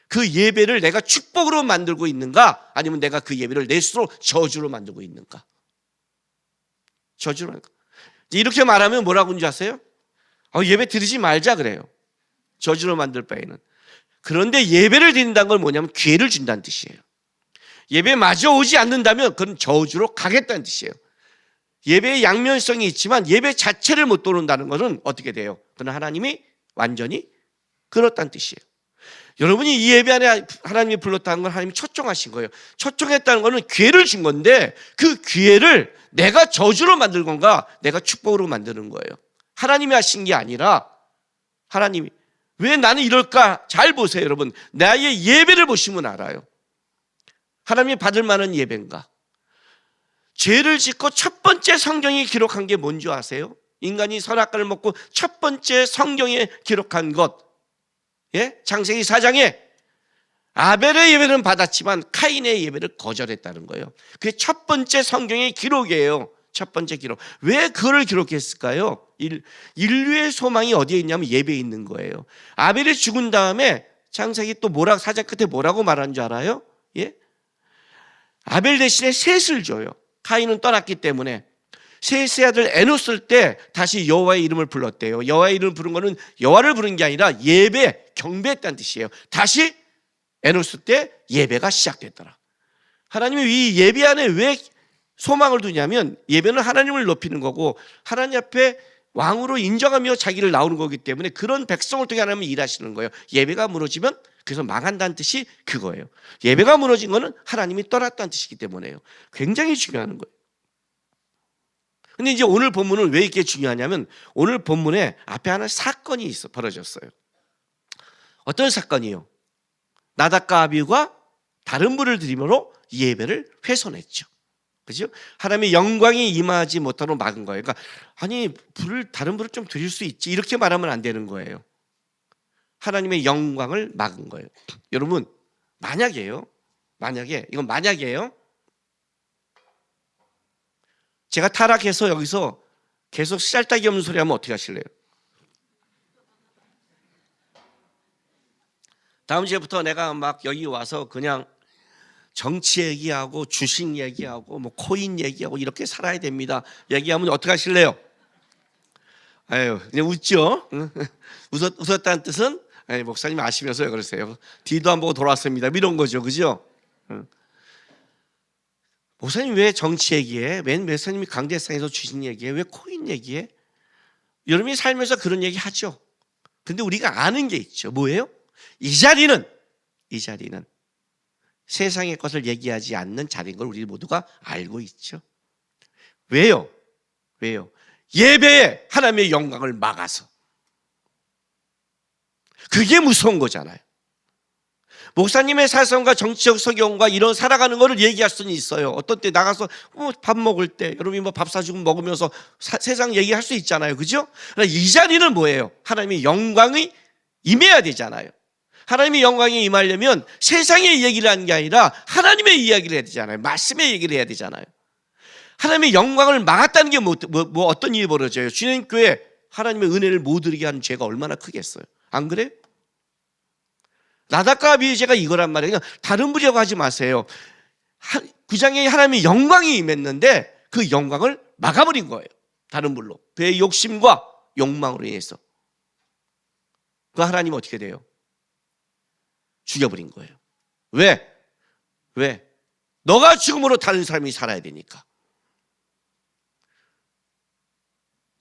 그 예배를 내가 축복으로 만들고 있는가? 아니면 내가 그 예배를 내 스스로 저주로 만들고 있는가? 저주로. 이렇게 말하면 뭐라고 하는지 아세요? 예배 드리지 말자 그래요. 저주로 만들 바에는. 그런데 예배를 드린다는 건 뭐냐면 기회를 준다는 뜻이에요. 예배 마저 오지 않는다면 그건 저주로 가겠다는 뜻이에요. 예배의 양면성이 있지만 예배 자체를 못 도른다는 것은 어떻게 돼요? 그는 하나님이 완전히 끊었다는 뜻이에요. 여러분이 이 예배 안에 하나님이 불렀다는 건 하나님이 초청하신 거예요. 초청했다는 것은 기회를 준 건데 그 기회를 내가 저주로 만들 건가 내가 축복으로 만드는 거예요. 하나님이 하신 게 아니라 하나님이. 왜 나는 이럴까? 잘 보세요, 여러분. 나의 예배를 보시면 알아요. 하나님이 받을 만한 예배인가? 죄를 짓고 첫 번째 성경이 기록한 게 뭔지 아세요? 인간이 선악과를 먹고 첫 번째 성경에 기록한 것, 창세기 4장에 아벨의 예배는 받았지만 카인의 예배를 거절했다는 거예요. 그게 첫 번째 성경의 기록이에요. 첫 번째 기록. 왜 그걸 기록했을까요? 인류의 소망이 어디에 있냐면 예배에 있는 거예요. 아벨이 죽은 다음에 창세기 또 사장 끝에 뭐라고 말하는 줄 알아요? 아벨 대신에 셋을 줘요. 카인은 떠났기 때문에 셋의 아들 에노스를 때 다시 여호와의 이름을 불렀대요. 여호와의 이름을 부른 거는 여호와를 부른 게 아니라 예배, 경배했다는 뜻이에요. 다시 에노스 때 예배가 시작됐더라. 하나님이 이 예배 안에 왜 소망을 두냐면 예배는 하나님을 높이는 거고 하나님 앞에 왕으로 인정하며 자기를 나오는 거기 때문에 그런 백성을 통해 하나님이 일하시는 거예요. 예배가 무너지면 그래서 망한다는 뜻이 그거예요. 예배가 무너진 거는 하나님이 떠났다는 뜻이기 때문에요. 굉장히 중요한 거예요. 근데 이제 오늘 본문은 왜 이렇게 중요하냐면 오늘 본문에 앞에 하나 사건이 벌어졌어요. 어떤 사건이요? 나답과 아비후가 다른 불을 드림으로 예배를 훼손했죠. 그죠? 하나님의 영광이 임하지 못하도록 막은 거예요. 그러니까 아니 다른 불을 좀 드릴 수 있지 이렇게 말하면 안 되는 거예요. 하나님의 영광을 막은 거예요. 여러분 이건 만약이에요. 제가 타락해서 여기서 계속 쓰잘데기 없는 소리 하면 어떻게 하실래요? 다음 주부터 내가 막 여기 와서 그냥 정치 얘기하고 주식 얘기하고 뭐 코인 얘기하고 이렇게 살아야 됩니다. 얘기하면 어떻게 하실래요? 아유, 그냥 웃죠. 웃었다는 뜻은 목사님 아시면서 왜 그러세요? 뒤도 안 보고 돌아왔습니다. 이런 거죠, 그죠? 목사님 왜 정치 얘기해? 왜 목사님이 강대상에서 주식 얘기해? 왜 코인 얘기해? 여러분이 살면서 그런 얘기 하죠. 근데 우리가 아는 게 있죠. 뭐예요? 이 자리는 세상의 것을 얘기하지 않는 자리인 걸 우리 모두가 알고 있죠. 왜요? 예배에 하나님의 영광을 막아서. 그게 무서운 거잖아요. 목사님의 사성과 정치적 성경과 이런 살아가는 거를 얘기할 수는 있어요. 어떤 때 나가서 밥 먹을 때 여러분이 뭐 밥 사주고 먹으면서 세상 얘기할 수 있잖아요. 그죠? 이 자리는 뭐예요? 하나님의 영광이 임해야 되잖아요. 하나님의 영광이 임하려면 세상의 얘기를 하는 게 아니라 하나님의 이야기를 해야 되잖아요. 말씀의 얘기를 해야 되잖아요. 하나님의 영광을 막았다는 게 어떤 일이 벌어져요? 주님 교회 하나님의 은혜를 못 드리게 하는 죄가 얼마나 크겠어요? 안 그래요? 나답과 아비후의 죄가 이거란 말이에요. 다른 불이라고 하지 마세요. 구장에 하나님의 영광이 임했는데 그 영광을 막아버린 거예요. 다른 불로. 그의 욕심과 욕망으로 인해서. 그 하나님은 어떻게 돼요? 죽여버린 거예요. 왜? 너가 죽음으로 다른 사람이 살아야 되니까.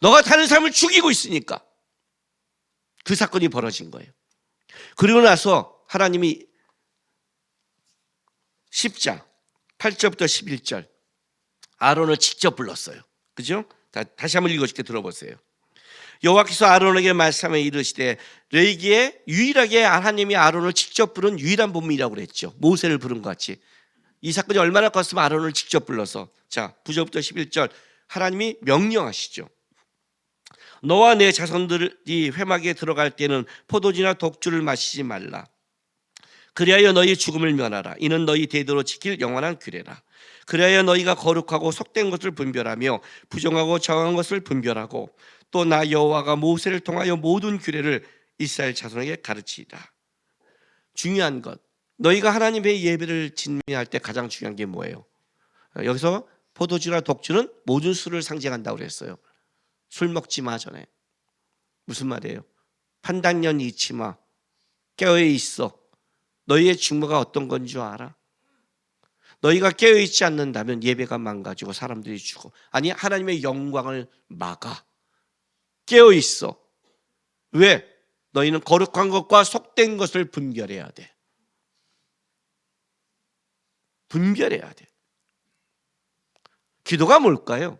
너가 다른 사람을 죽이고 있으니까 그 사건이 벌어진 거예요. 그리고 나서 하나님이 10장 8절부터 11절 아론을 직접 불렀어요. 그죠? 다시 한번 읽어줄게 들어보세요. 여호와께서 아론에게 말씀하여 이르시되 레위기에 유일하게 하나님이 아론을 직접 부른 유일한 본문이라고 그랬죠. 모세를 부른 것 같이. 이 사건이 얼마나 컸으면 아론을 직접 불러서. 자 9절부터 11절 하나님이 명령하시죠. 너와 내 자손들이 회막에 들어갈 때는 포도주나 독주를 마시지 말라. 그리하여 너희 죽음을 면하라. 이는 너희 대대로 지킬 영원한 규례라. 그리하여 너희가 거룩하고 속된 것을 분별하며 부정하고 정한 것을 분별하고 또 나 여호와가 모세를 통하여 모든 규례를 이스라엘 자손에게 가르치리라. 중요한 것, 너희가 하나님의 예배를 진미할 때 가장 중요한 게 뭐예요? 여기서 포도주나 독주는 모든 술을 상징한다고 그랬어요. 술 먹지 마 전에. 무슨 말이에요? 판단력 잃지 마. 깨어 있어. 너희의 중모가 어떤 건 줄 알아? 너희가 깨어있지 않는다면 예배가 망가지고 사람들이 죽어. 아니, 하나님의 영광을 막아. 깨어있어. 왜? 너희는 거룩한 것과 속된 것을 분별해야 돼. 분별해야 돼. 기도가 뭘까요?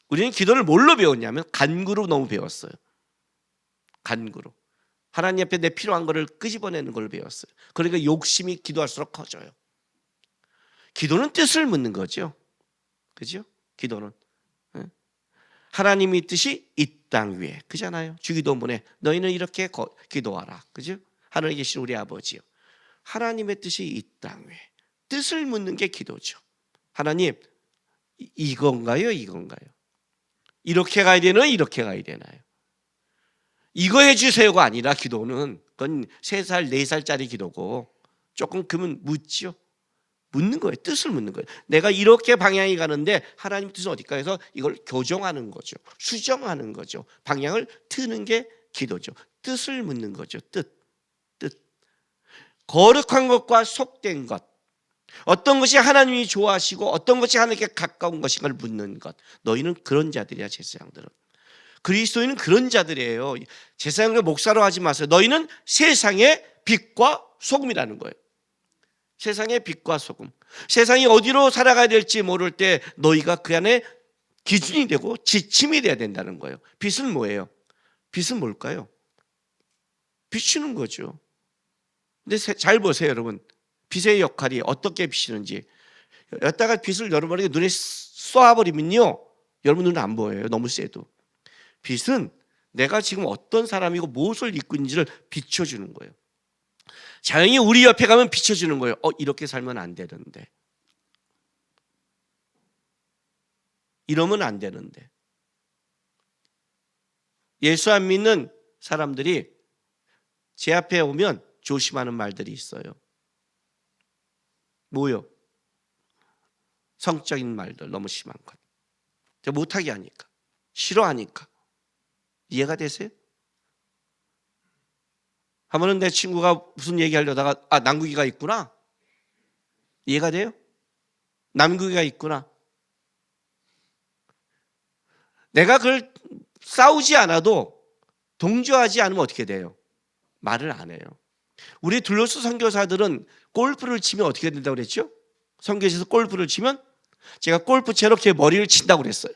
우리는 기도를 뭘로 배웠냐면 간구로 너무 배웠어요. 간구로. 하나님 앞에 내 필요한 것을 끄집어내는 걸 배웠어요. 그러니까 욕심이 기도할수록 커져요. 기도는 뜻을 묻는 거죠. 그죠? 기도는. 하나님의 뜻이 이 땅 위에. 그잖아요. 주기도문에 너희는 이렇게 기도하라. 그죠? 하늘에 계신 우리 아버지요. 하나님의 뜻이 이 땅 위에. 뜻을 묻는 게 기도죠. 하나님, 이건가요? 이건가요? 이렇게 가야 되나요? 이렇게 가야 되나요? 이거 해주세요가 아니라 기도는 그건 3살, 4살짜리 기도고 조금 그러면 묻죠. 묻는 거예요. 뜻을 묻는 거예요. 내가 이렇게 방향이 가는데 하나님 뜻은 어딜까 해서 이걸 교정하는 거죠. 수정하는 거죠. 방향을 트는 게 기도죠. 뜻을 묻는 거죠. 뜻. 거룩한 것과 속된 것. 어떤 것이 하나님이 좋아하시고 어떤 것이 하나님께 가까운 것인가를 묻는 것. 너희는 그런 자들이야, 제사장들은. 그리스도인은 그런 자들이에요. 제사장을 목사로 하지 마세요. 너희는 세상의 빛과 소금이라는 거예요. 세상의 빛과 소금. 세상이 어디로 살아가야 될지 모를 때 너희가 그 안에 기준이 되고 지침이 돼야 된다는 거예요. 빛은 뭐예요? 빛은 뭘까요? 비추는 거죠. 근데 잘 보세요, 여러분. 빛의 역할이 어떻게 비치는지. 여기다가 빛을 여러분에게 눈에 쏘아버리면요, 여러분 눈은 안 보여요. 너무 세도. 빛은 내가 지금 어떤 사람이고 무엇을 입고 있는지를 비춰주는 거예요. 자연히 우리 옆에 가면 비춰주는 거예요. 이렇게 살면 안 되는데. 이러면 안 되는데. 예수 안 믿는 사람들이 제 앞에 오면 조심하는 말들이 있어요. 뭐요? 성적인 말들 너무 심한 것. 제가 못하게 하니까. 싫어하니까. 이해가 되세요? 한 번은 내 친구가 무슨 얘기하려다가 남궁이가 있구나. 이해가 돼요? 남궁이가 있구나. 내가 그걸 싸우지 않아도 동조하지 않으면 어떻게 돼요? 말을 안 해요. 우리 둘러스 선교사들은 골프를 치면 어떻게 된다고 그랬죠? 선교지에서 골프를 치면 제가 골프채로 이렇게 머리를 친다고 그랬어요.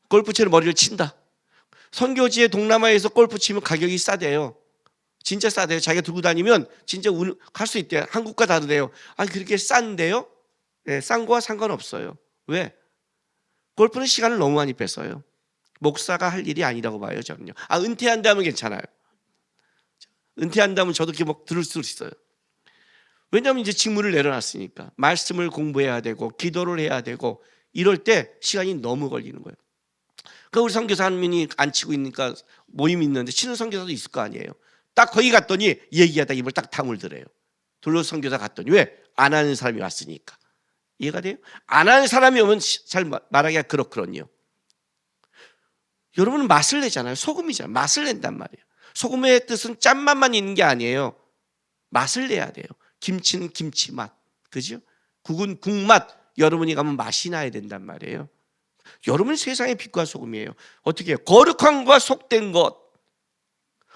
골프채로 머리를 친다. 선교지에 동남아에서 골프 치면 가격이 싸대요. 진짜 싸대요. 자기가 들고 다니면 진짜 갈 수 있대요. 한국과 다르대요. 아니 그렇게 싼데요? 네, 싼 거와 상관없어요. 왜? 골프는 시간을 너무 많이 뺏어요. 목사가 할 일이 아니라고 봐요, 저는요. 은퇴한다면 괜찮아요. 은퇴한다면 저도 이렇게 막 들을 수 있어요. 왜냐하면 이제 직무를 내려놨으니까. 말씀을 공부해야 되고 기도를 해야 되고 이럴 때 시간이 너무 걸리는 거예요. 그러니까 우리 선교사 한 명이 안 치고 있으니까 모임이 있는데 치는 선교사도 있을 거 아니에요. 딱 거기 갔더니 얘기하다 입을 딱 다물더래요. 둘러스 선교사 갔더니 왜? 안 하는 사람이 왔으니까. 이해가 돼요? 안 하는 사람이 오면 잘 말하기가 그렇거든요. 여러분은 맛을 내잖아요. 소금이잖아요. 맛을 낸단 말이에요. 소금의 뜻은 짠맛만 있는 게 아니에요. 맛을 내야 돼요. 김치는 김치 맛, 그죠? 국은 국맛. 여러분이 가면 맛이 나야 된단 말이에요. 여러분 세상의 빛과 소금이에요. 어떻게 해요? 거룩한 것과 속된 것.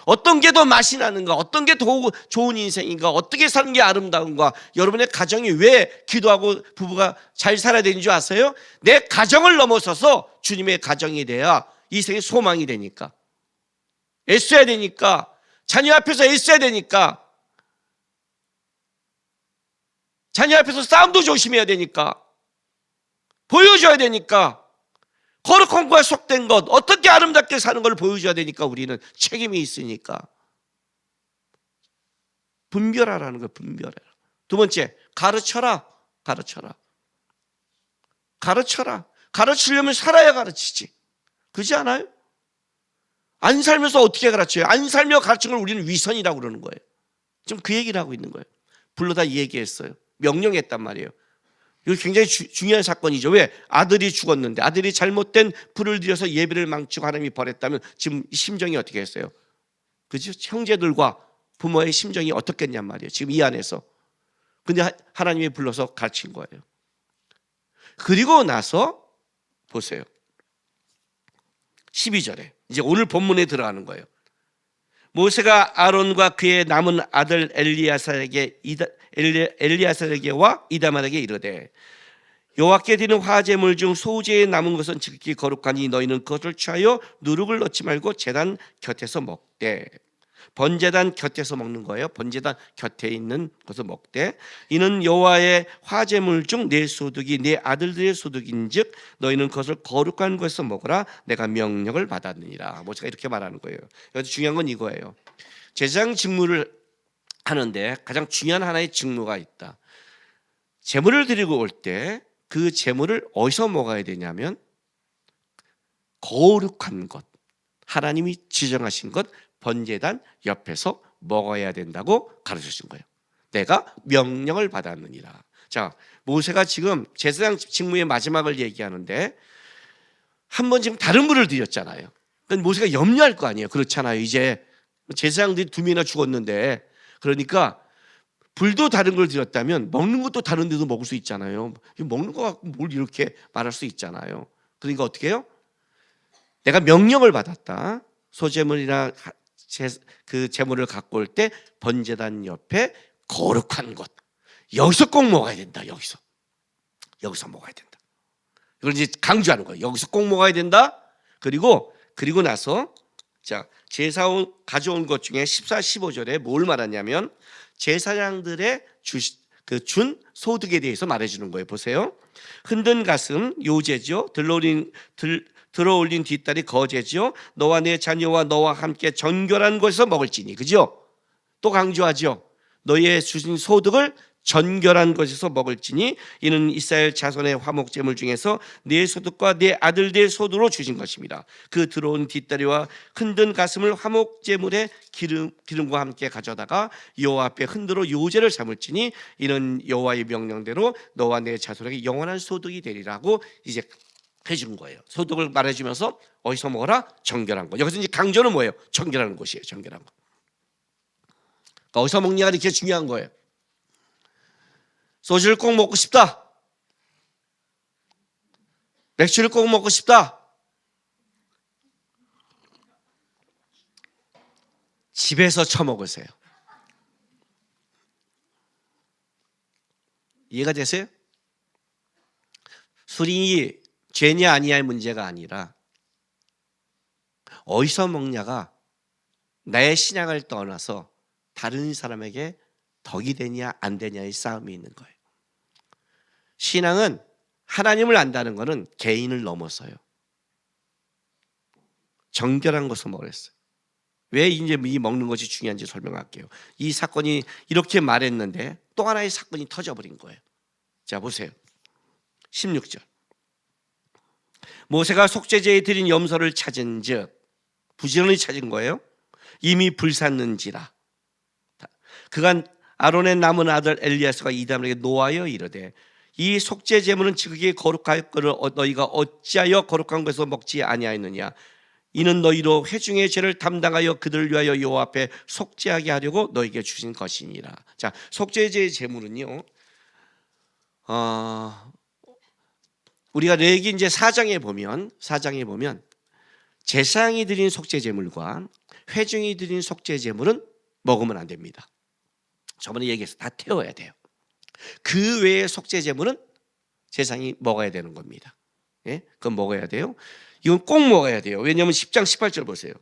어떤 게 더 맛이 나는가? 어떤 게 더 좋은 인생인가? 어떻게 사는 게 아름다운가? 여러분의 가정이 왜 기도하고 부부가 잘 살아야 되는 줄 아세요? 내 가정을 넘어서서 주님의 가정이 돼야 이 생의 소망이 되니까. 애써야 되니까. 자녀 앞에서 애써야 되니까. 자녀 앞에서 싸움도 조심해야 되니까. 보여줘야 되니까. 거룩한 것과 속된 것, 어떻게 아름답게 사는 걸 보여줘야 되니까 우리는 책임이 있으니까. 분별하라는 거예요. 분별해라. 두 번째, 가르쳐라. 가르쳐라. 가르쳐라. 가르치려면 살아야 가르치지. 그렇지 않아요? 안 살면서 어떻게 가르쳐요? 안 살며 가르치는 걸 우리는 위선이라고 그러는 거예요. 지금 그 얘기를 하고 있는 거예요. 불러다 이 얘기했어요. 명령했단 말이에요. 이거 굉장히 중요한 사건이죠. 왜? 아들이 죽었는데 아들이 잘못된 불을 들여서 예배를 망치고 하나님이 벌했다면 지금 심정이 어떻게 했어요? 그죠? 형제들과 부모의 심정이 어떻겠냔 말이에요. 지금 이 안에서. 근데 하나님이 불러서 가르친 거예요. 그리고 나서 보세요. 12절에 이제 오늘 본문에 들어가는 거예요. 모세가 아론과 그의 남은 아들 엘리아살에게와 이다말에게 이르되 여호와께 드리는 화제물 중 소재에 남은 것은 지극히 거룩하니 너희는 그것을 취하여 누룩을 넣지 말고 제단 곁에서 먹되. 번제단 곁에서 먹는 거예요. 번제단 곁에 있는 것을 먹되. 이는 여호와의 화제물 중 내 소득이 내 아들들의 소득인즉 너희는 그것을 거룩한 것에서 먹으라. 내가 명령을 받았느니라. 모세가 이렇게 말하는 거예요. 여기서 중요한 건 이거예요. 제사장 직무를 하는데 가장 중요한 하나의 직무가 있다. 제물을 드리고 올 때 그 제물을 어디서 먹어야 되냐면 거룩한 것, 하나님이 지정하신 것 번제단 옆에서 먹어야 된다고 가르쳐주신 거예요. 내가 명령을 받았느니라. 자, 모세가 지금 제사장 직무의 마지막을 얘기하는데 한 번 지금 다른 불을 드렸잖아요. 그러니까 모세가 염려할 거 아니에요. 그렇잖아요. 이제 제사장들이 2명이나 죽었는데, 그러니까 불도 다른 걸 드렸다면 먹는 것도 다른 데도 먹을 수 있잖아요. 먹는 거 갖고 뭘 이렇게 말할 수 있잖아요. 그러니까 어떻게 해요? 내가 명령을 받았다. 소제물이나 그 제물을 갖고 올 때 번제단 옆에 거룩한 것, 여기서 꼭 먹어야 된다. 여기서 먹어야 된다. 이걸 이제 강조하는 거예요. 여기서 꼭 먹어야 된다. 그리고 나서 자, 제사온 가져온 것 중에 14, 15절에 뭘 말하냐면 제사장들의 준 소득에 대해서 말해주는 거예요. 보세요. 흔든 가슴 요제죠. 들어올린 뒷다리 거제죠. 너와 내 자녀와 너와 함께 정결한 곳에서 먹을지니. 그죠? 또 강조하죠. 너희의 주신 소득을 정결한 곳에서 먹을지니 이는 이스라엘 자손의 화목제물 중에서 내 소득과 내 아들들의 소득으로 주신 것입니다. 그 들어온 뒷다리와 흔든 가슴을 화목제물의 기름과 함께 가져다가 여호와 앞에 흔들어 요제를 삼을지니 이는 여호와의 명령대로 너와 내 자손에게 영원한 소득이 되리라고 이제 해준 거예요. 소득을 말해주면서 어디서 먹어라? 정결한 거. 여기서 이제 강조는 뭐예요? 정결한 곳이에요. 정결한 거. 그러니까 어디서 먹냐가 이렇게 중요한 거예요. 소주를 꼭 먹고 싶다. 맥주를 꼭 먹고 싶다. 집에서 처먹으세요. 이해가 되세요? 술이 죄냐 아니냐의 문제가 아니라 어디서 먹냐가 나의 신앙을 떠나서 다른 사람에게 덕이 되냐 안 되냐의 싸움이 있는 거예요. 신앙은 하나님을 안다는 것은 개인을 넘어서요. 정결한 것을 먹었어요. 왜 이제 이 먹는 것이 중요한지 설명할게요. 이 사건이 이렇게 말했는데 또 하나의 사건이 터져버린 거예요. 자, 보세요. 16절. 모세가 속죄제에 드린 염소를 찾은 즉, 부지런히 찾은 거예요. 이미 불샀는지라. 그간 아론의 남은 아들 엘리야스가 이다말에게 노하여 이르되 이 속죄 제물은 지극히 거룩할 것을 너희가 어찌하여 거룩한 것에서 먹지 아니하였느냐. 이는 너희로 회중의 죄를 담당하여 그들을 위하여 여호와 앞에 속죄하게 하려고 너희에게 주신 것이니라. 자, 속죄제의 제물은요, 우리가 레위기 이제 4장에 보면 제사장이 드린 속죄 제물과 회중이 드린 속죄 제물은 먹으면 안 됩니다. 저번에 얘기해서 다 태워야 돼요. 그 외의 속죄 제물은 제사장이 먹어야 되는 겁니다. 예? 그건 먹어야 돼요. 이건 꼭 먹어야 돼요. 왜냐하면 10장 18절 보세요.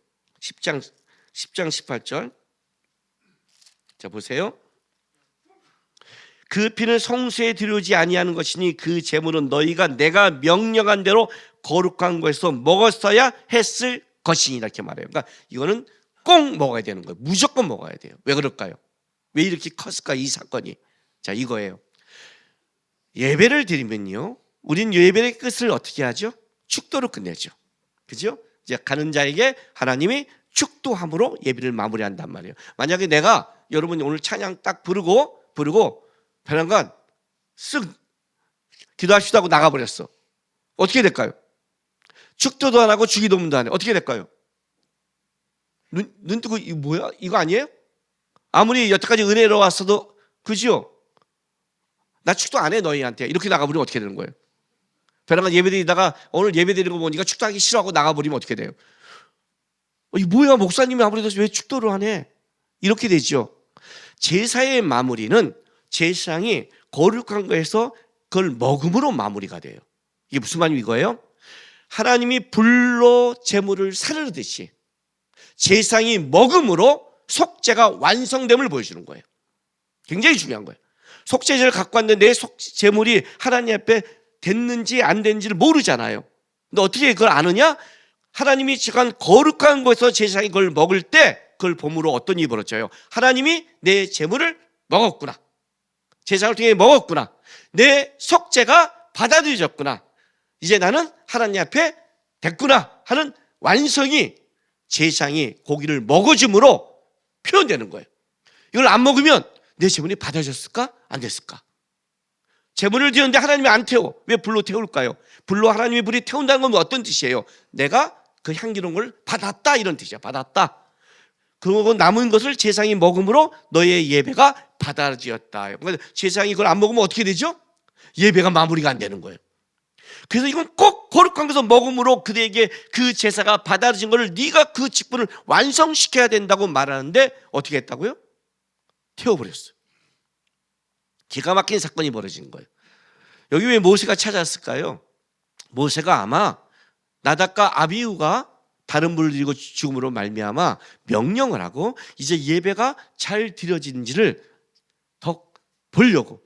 10장 18절. 자, 보세요. 그 피는 성소에 들여오지 아니하는 것이니 그 제물은 너희가 내가 명령한 대로 거룩한 것에서 먹었어야 했을 것이니 이렇게 말해요. 그러니까 이거는 꼭 먹어야 되는 거예요. 무조건 먹어야 돼요. 왜 그럴까요? 왜 이렇게 컸을까 이 사건이? 자, 이거예요. 예배를 드리면요, 우린 예배의 끝을 어떻게 하죠? 축도로 끝내죠. 그죠? 이제 가는 자에게 하나님이 축도함으로 예배를 마무리한단 말이에요. 만약에 내가 여러분이 오늘 찬양 딱 부르고 변한간 쓱 기도합시다 하고 나가버렸어. 어떻게 될까요? 축도도 안 하고 주기도문도 안 해. 어떻게 될까요? 눈 뜨고 이거 뭐야? 이거 아니에요? 아무리 여태까지 은혜로 왔어도, 그죠? 나 축도 안 해 너희한테. 이렇게 나가버리면 어떻게 되는 거예요? 벼랑간 예배드리다가 오늘 예배드리는 거 보니까 축도하기 싫어하고 나가버리면 어떻게 돼요? 이 뭐야, 목사님이 아무래도 왜 축도를 안 해? 이렇게 되죠. 제사의 마무리는 제사장이 거룩한 거에서 그걸 먹음으로 마무리가 돼요. 이게 무슨 말이에요? 이거예요? 하나님이 불로 제물을 사르듯이 제사장이 먹음으로 속죄가 완성됨을 보여주는 거예요. 굉장히 중요한 거예요. 속죄제를 갖고 왔는데 내 제물이 하나님 앞에 됐는지 안 됐는지를 모르잖아요. 근데 어떻게 그걸 아느냐? 하나님이 지금 거룩한 곳에서 제사장이 그걸 먹을 때 그걸 봄으로 어떤 일이 벌어져요? 하나님이 내 제물을 먹었구나, 제사장을 통해 먹었구나, 내 속죄가 받아들여졌구나, 이제 나는 하나님 앞에 됐구나 하는 완성이 제사장이 고기를 먹어줌으로 표현되는 거예요. 이걸 안 먹으면 내 제물이 받아졌을까? 안 됐을까? 제물을 드렸는데 하나님이 안 태워. 왜 불로 태울까요? 불로 하나님이 불이 태운다는 건 어떤 뜻이에요? 내가 그 향기로운 걸 받았다, 이런 뜻이야. 받았다. 그리고 남은 것을 제사장이 먹음으로 너의 예배가 받아지었다. 그러니까 제사장이 그걸 안 먹으면 어떻게 되죠? 예배가 마무리가 안 되는 거예요. 그래서 이건 꼭 거룩한 것을 먹음으로 그들에게 그 제사가 받아진 것을 네가 그 직분을 완성시켜야 된다고 말하는데 어떻게 했다고요? 태워버렸어요. 기가 막힌 사건이 벌어진 거예요. 여기 왜 모세가 찾아왔을까요? 모세가 아마 나답과 아비후가 다른 불을 들이고 죽음으로 말미암아 명령을 하고 이제 예배가 잘 드려진지를 더 보려고,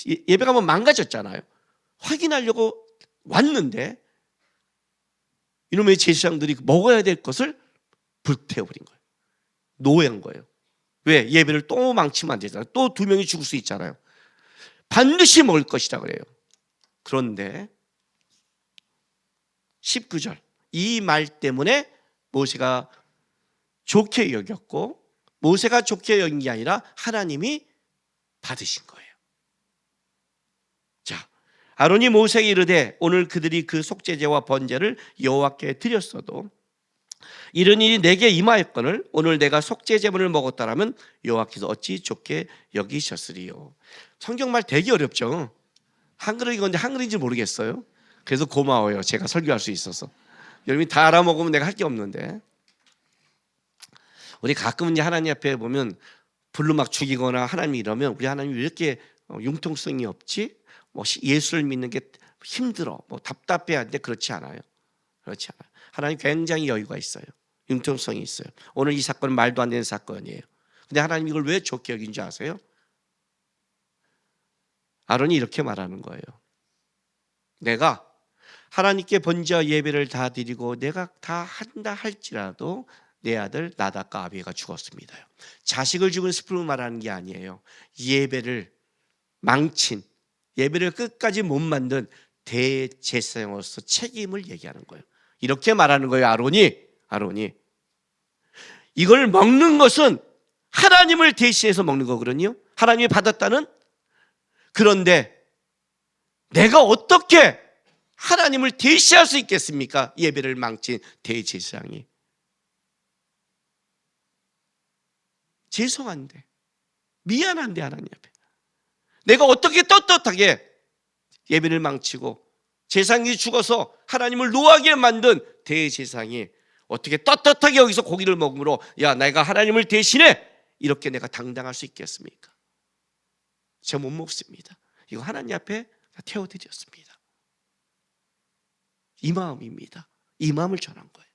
예배가 뭐 망가졌잖아요. 확인하려고 왔는데 이놈의 제사장들이 먹어야 될 것을 불태워버린 거예요. 노예한 거예요. 왜? 예배를 또 망치면 안 되잖아요. 또 2명이 죽을 수 있잖아요. 반드시 먹을 것이라 그래요. 그런데 19절, 이 말 때문에 모세가 좋게 여겼고, 모세가 좋게 여긴 게 아니라 하나님이 받으신 거예요. 자, 아론이 모세에게 이르되 오늘 그들이 그 속죄제와 번제를 여호와께 드렸어도 이런 일이 내게 임하였거늘 오늘 내가 속죄제물을 먹었다라면 여호와께서 어찌 좋게 여기셨으리요. 성경말 되게 어렵죠. 한글은 건데 한글인지 모르겠어요. 그래서 고마워요, 제가 설교할 수 있어서. 여러분이 다 알아먹으면 내가 할 게 없는데, 우리 가끔은 이제 하나님 앞에 보면 불로 막 죽이거나 하나님이 이러면 우리 하나님이 왜 이렇게 융통성이 없지? 뭐 예수를 믿는 게 힘들어, 뭐 답답해야 하는데 그렇지 않아요. 그렇지 않아요. 하나님 굉장히 여유가 있어요. 융통성이 있어요. 오늘 이 사건은 말도 안 되는 사건이에요. 근데 하나님 이걸 왜 좋게 여긴 줄 아세요? 아론이 이렇게 말하는 거예요. 내가 하나님께 번제와 예배를 다 드리고 내가 다 한다 할지라도 내 아들 나답과 아비가 죽었습니다. 자식을 죽은 슬픔을 말하는 게 아니에요. 예배를 망친, 예배를 끝까지 못 만든 대제사장으로서 책임을 얘기하는 거예요. 이렇게 말하는 거예요. 아론이 이걸 먹는 것은 하나님을 대신해서 먹는 거거든요. 하나님이 받았다는. 그런데 내가 어떻게 하나님을 대신할 수 있겠습니까? 예배를 망친 대제사장이. 죄송한데, 미안한데 하나님 앞에 내가 어떻게 떳떳하게 예배를 망치고 제사장이 죽어서 하나님을 노하게 만든 대제사장이 어떻게 떳떳하게 여기서 고기를 먹음으로 야 내가 하나님을 대신해 이렇게 내가 당당할 수 있겠습니까? 제가 못 먹습니다. 이거 하나님 앞에 태워드렸습니다. 이 마음입니다. 이 마음을 전한 거예요.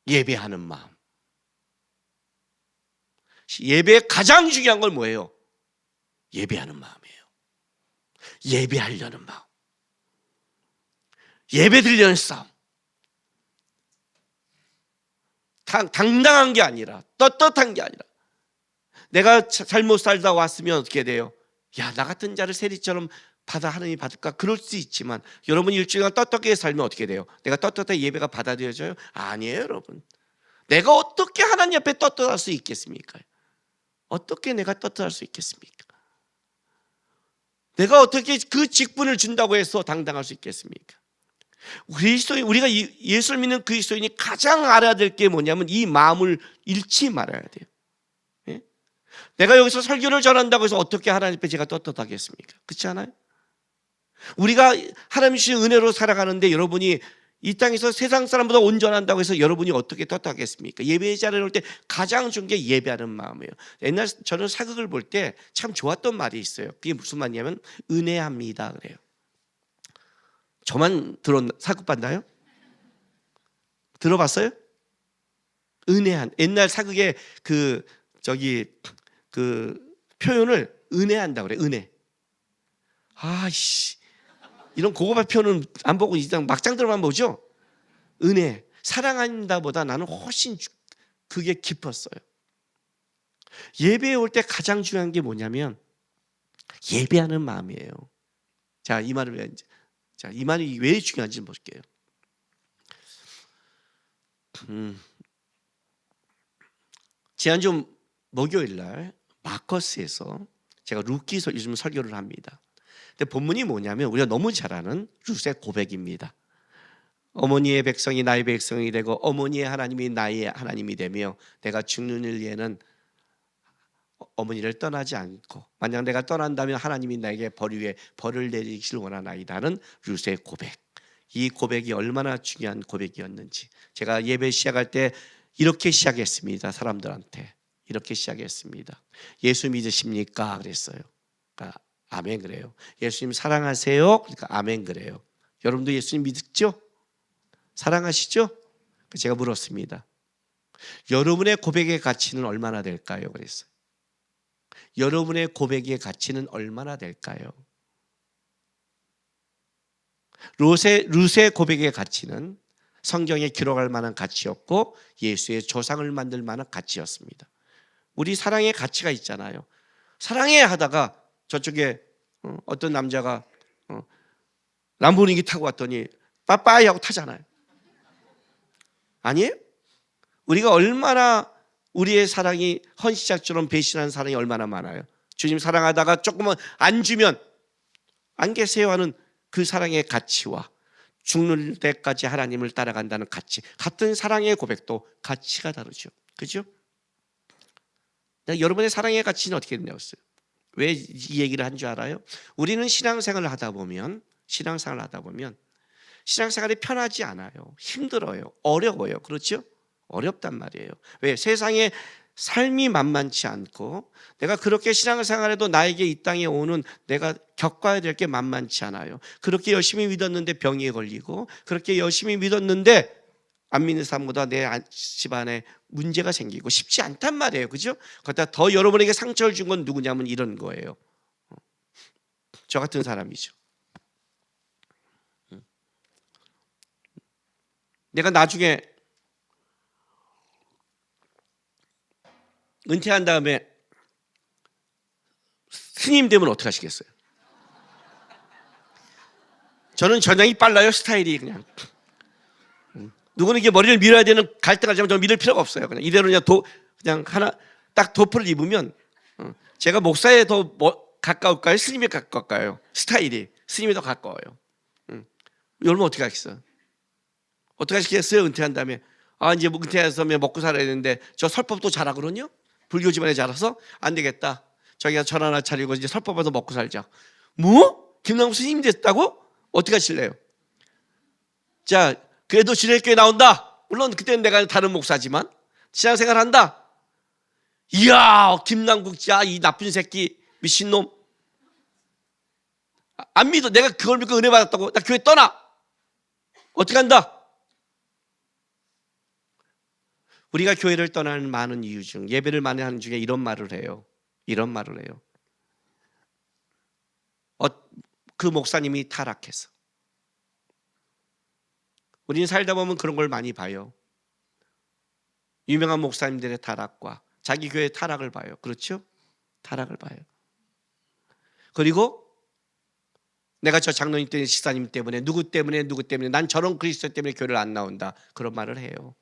예배하는 마음. 예배의 가장 중요한 건 뭐예요? 예배하는 마음이에요. 예배하려는 마음. 예배 드리려는 싸움. 당당한 게 아니라, 떳떳한 게 아니라, 내가 잘못 살다 왔으면 어떻게 돼요? 야, 나 같은 자를 세리처럼 받아 하느니 받을까? 그럴 수 있지만 여러분이 일주일간 떳떳하게 살면 어떻게 돼요? 내가 떳떳하게 예배가 받아들여져요? 아니에요, 여러분. 내가 어떻게 하나님 앞에 떳떳할 수 있겠습니까? 어떻게 내가 떳떳할 수 있겠습니까? 내가 어떻게 그 직분을 준다고 해서 당당할 수 있겠습니까? 그리스도인, 우리가 예수를 믿는 그리스도인이 가장 알아야 될 게 뭐냐면 이 마음을 잃지 말아야 돼요. 예? 내가 여기서 설교를 전한다고 해서 어떻게 하나님 앞에 제가 떳떳하겠습니까? 그렇지 않아요? 우리가 하나님 주신 은혜로 살아가는데 여러분이 이 땅에서 세상 사람보다 온전한다고 해서 여러분이 어떻게 떳떳하겠습니까? 예배 자리에 올 때 가장 좋은 게 예배하는 마음이에요. 옛날 저는 사극을 볼 때 참 좋았던 말이 있어요. 그게 무슨 말이냐면 은혜합니다 그래요. 저만 사극 봤나요? 들어봤어요? 은혜한, 옛날 사극의 그 표현을 은혜한다 그래. 은혜. 아이씨, 이런 고급한 표현은 안 보고 그냥 막장들만 보죠. 은혜, 사랑한다보다 나는 훨씬 그게 깊었어요. 예배에 올 때 가장 중요한 게 뭐냐면 예배하는 마음이에요. 자, 이 말이 왜 중요한지 볼게요. 지난주 목요일 날 마커스에서 제가 루키서 요즘 설교를 합니다. 근데 본문이 뭐냐면 우리가 너무 잘 아는 룻의 고백입니다. 어머니의 백성이 나의 백성이 되고 어머니의 하나님이 나의 하나님이 되며 내가 죽는 일에는 어머니를 떠나지 않고 만약 내가 떠난다면 하나님이 나에게 벌 위에 벌을 내리시길 원하나이다는 룻의 고백. 이 고백이 얼마나 중요한 고백이었는지 제가 예배 시작할 때 이렇게 시작했습니다. 사람들한테 이렇게 시작했습니다. 예수 믿으십니까? 그랬어요. 그러니까 아멘 그래요. 예수님 사랑하세요? 그러니까 아멘 그래요. 여러분도 예수님 믿죠? 사랑하시죠? 제가 물었습니다. 여러분의 고백의 가치는 얼마나 될까요? 그랬어요. 여러분의 고백의 가치는 얼마나 될까요? 룻의 고백의 가치는 성경에 기록할 만한 가치였고 예수의 조상을 만들 만한 가치였습니다. 우리 사랑의 가치가 있잖아요. 사랑해 하다가 저쪽에 어떤 남자가 람보르기니 타고 왔더니 빠빠이 하고 타잖아요. 아니에요? 우리가 얼마나 우리의 사랑이 헌시작처럼 배신하는 사랑이 얼마나 많아요. 주님 사랑하다가 조금만 안 주면 안 계세요 하는 그 사랑의 가치와 죽는 때까지 하나님을 따라간다는 가치, 같은 사랑의 고백도 가치가 다르죠. 그죠? 여러분의 사랑의 가치는 어떻게 되냐고 했어요. 왜 이 얘기를 한 줄 알아요? 우리는 신앙생활을 하다 보면 신앙생활이 편하지 않아요. 힘들어요. 어려워요. 그렇죠? 어렵단 말이에요. 왜? 세상에 삶이 만만치 않고 내가 그렇게 신앙생활해도 나에게 이 땅에 오는 내가 겪어야 될 게 만만치 않아요. 그렇게 열심히 믿었는데 병에 걸리고 그렇게 열심히 믿었는데 안 믿는 사람보다 내 집안에 문제가 생기고 쉽지 않단 말이에요. 그죠? 거기다 더 여러분에게 상처를 준 건 누구냐면 이런 거예요. 저 같은 사람이죠. 내가 나중에 은퇴한 다음에 스님 되면 어떻게 하시겠어요? 저는 전향이 빨라요. 스타일이 그냥. 누구는 이게 머리를 밀어야 되는 갈등을 하지만 저는 밀을 필요가 없어요. 그냥 이대로 그냥 하나 딱 도프를 입으면 제가 목사에 더 가까울까요? 스님에 가까울까요? 스타일이 스님이 더 가까워요. 여러분 어떻게 하겠어요? 어떻게 하시겠어요? 은퇴한 다음에 이제 은퇴해서 먹고 살아야 되는데 저 설법도 잘하거든요. 불교 집안에 자라서 안 되겠다. 저기가 절 하나 차리고 이제 설법에서 먹고 살자. 뭐? 김남국 스님 됐다고? 어떻게 하실래요? 자, 그래도 지낼교회 나온다. 물론 그때는 내가 다른 목사지만 신앙생활 한다. 이야, 김남국 이 나쁜 새끼 미친놈. 안 믿어. 내가 그걸 믿고 은혜 받았다고 나 교회 떠나. 어떻게 한다? 우리가 교회를 떠나는 많은 이유 중 예배를 많이 하는 중에 이런 말을 해요. 그 목사님이 타락해서. 우리는 살다 보면 그런 걸 많이 봐요. 유명한 목사님들의 타락과 자기 교회의 타락을 봐요. 그렇죠? 타락을 봐요. 그리고 내가 저 장로님 때문에 집사님 때문에 누구 때문에 난 저런 그리스도 때문에 교회를 안 나온다. 그런 말을 해요.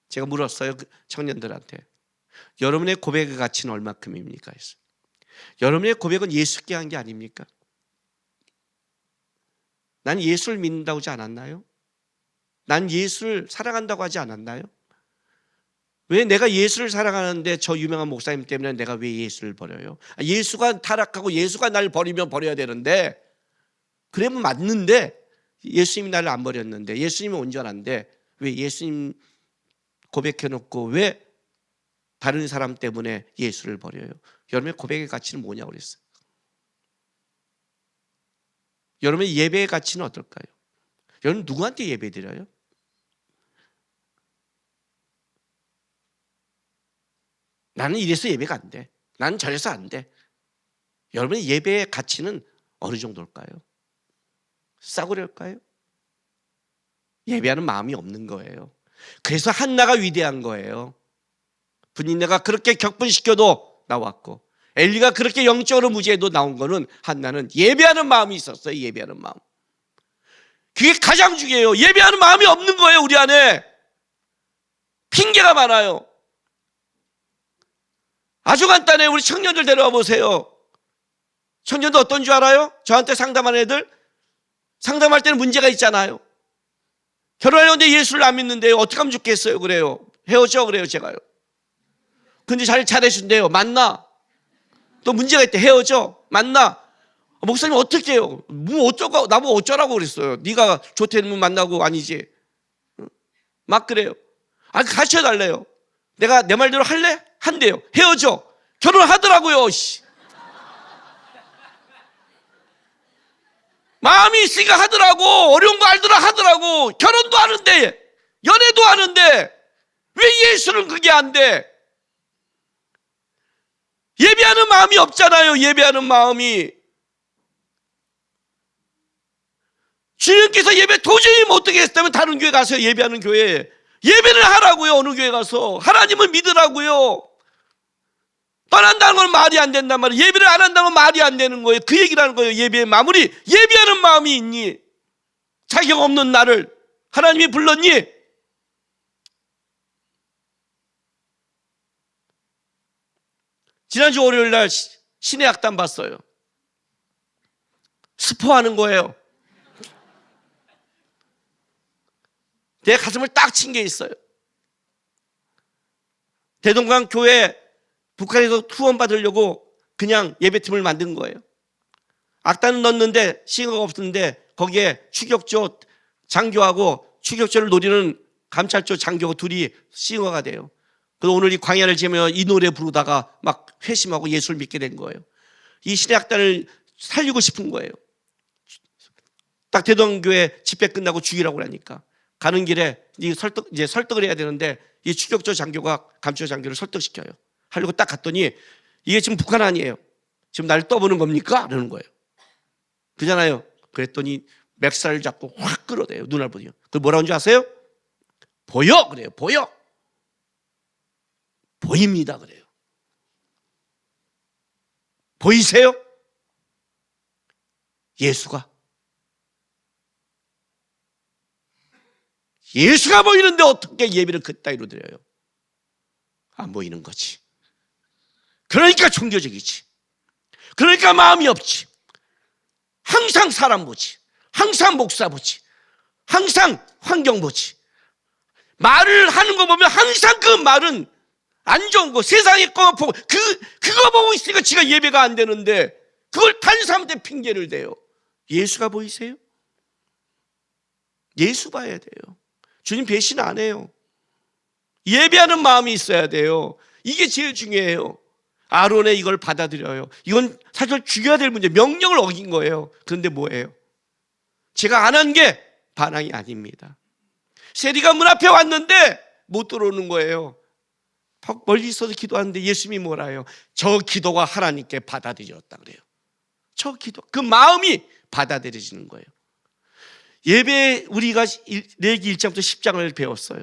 제가 물었어요. 그 청년들한테. 여러분의 고백의 가치는 얼마큼입니까? 했어요. 여러분의 고백은 예수께 한 게 아닙니까? 난 예수를 믿는다고 하지 않았나요? 난 예수를 사랑한다고 하지 않았나요? 왜 내가 예수를 사랑하는데 저 유명한 목사님 때문에 내가 왜 예수를 버려요? 예수가 타락하고 예수가 날 버리면 버려야 되는데, 그러면 맞는데 예수님이 나를 안 버렸는데, 예수님이 온전한데 왜 예수님 고백해놓고 왜 다른 사람 때문에 예수를 버려요? 여러분의 고백의 가치는 뭐냐고 그랬어요. 여러분의 예배의 가치는 어떨까요? 여러분 누구한테 예배 드려요? 나는 이래서 예배가 안 돼. 나는 저래서 안 돼. 여러분의 예배의 가치는 어느 정도일까요? 싸구려일까요? 예배하는 마음이 없는 거예요. 그래서 한나가 위대한 거예요. 분인내가 그렇게 격분시켜도 나왔고, 엘리가 그렇게 영적으로 무지해도 나온 거는 한나는 예배하는 마음이 있었어요. 예배하는 마음. 그게 가장 중요해요. 예배하는 마음이 없는 거예요. 우리 안에 핑계가 많아요. 아주 간단해요. 우리 청년들 데려와 보세요. 청년들 어떤 줄 알아요? 저한테 상담하는 애들, 상담할 때는 문제가 있잖아요. 결혼하려는데 예수를 안 믿는데요. 어떻게 하면 좋겠어요? 그래요. 헤어져 그래요. 제가요. 근데 잘 잘해준대요. 만나. 또 문제가 있대. 헤어져. 만나. 목사님 어떻게 해요? 뭐 어쩌고, 나보고 어쩌라고 그랬어요. 네가 좋다면 만나고 아니지. 막 그래요. 가르쳐 달래요. 내가 내 말대로 할래? 한대요. 헤어져. 결혼하더라고요. 마음이 있으니까 하더라고. 어려운 거 알더라 하더라고. 결혼도 하는데, 연애도 하는데 왜 예수는 그게 안 돼? 예배하는 마음이 없잖아요. 예배하는 마음이. 주님께서 예배 도저히 못하게 했다면 다른 교회 가서 예배하는 교회 예배를 하라고요. 어느 교회 가서 하나님을 믿으라고요. 떠난다는 건 말이 안 된단 말이에요. 예배를 안 한다는 건 말이 안 되는 거예요. 그 얘기를 하는 거예요. 예배의 마무리. 예배하는 마음이 있니? 자격 없는 나를 하나님이 불렀니? 지난주 월요일 날 신의 악단 봤어요. 스포하는 거예요. 내 가슴을 딱 친 게 있어요. 대동강 교회 북한에서 후원 받으려고 그냥 예배팀을 만든 거예요. 악단은 넣었는데 싱어가 없었는데 거기에 추격조 장교하고 추격조를 노리는 감찰조 장교가 둘이 싱어가 돼요. 그래서 오늘 이 광야를 지으며 이 노래 부르다가 막 회심하고 예수를 믿게 된 거예요. 이 신의 악단을 살리고 싶은 거예요. 딱 대동교회 집회 끝나고 죽이라고 하니까 가는 길에 이제 설득을 해야 되는데 이 추격조 장교가 감찰조 장교를 설득시켜요. 하려고 딱 갔더니 이게 지금 북한 아니에요. 지금 날 떠보는 겁니까? 그러는 거예요. 그잖아요. 그랬더니 맥살을 잡고 확 끌어대요. 눈알 보더니. 그 뭐라고 하는 줄 아세요? 보여! 그래요. 보여! 보입니다. 그래요. 보이세요? 예수가 보이는데 어떻게 예배를 그따위로 드려요? 안 보이는 거지. 그러니까 종교적이지. 그러니까 마음이 없지. 항상 사람 보지. 항상 목사 보지. 항상 환경 보지. 말을 하는 거 보면 항상 그 말은 안 좋은 거, 세상의 거 보고 그거 보고 있으니까 지가 예배가 안 되는데 그걸 다른 사람한테 핑계를 대요. 예수가 보이세요? 예수 봐야 돼요. 주님 배신 안 해요. 예배하는 마음이 있어야 돼요. 이게 제일 중요해요. 아론의 이걸 받아들여요. 이건 사실 죽여야 될 문제, 명령을 어긴 거예요. 그런데 뭐예요? 제가 안 한 게 반항이 아닙니다. 세리가 문 앞에 왔는데 못 들어오는 거예요. 멀리 있어서 기도하는데 예수님이 뭐라 해요? 저 기도가 하나님께 받아들여졌다 그래요. 저 기도, 그 마음이 받아들여지는 거예요. 예배 우리가 레위기 1장부터 10장을 배웠어요.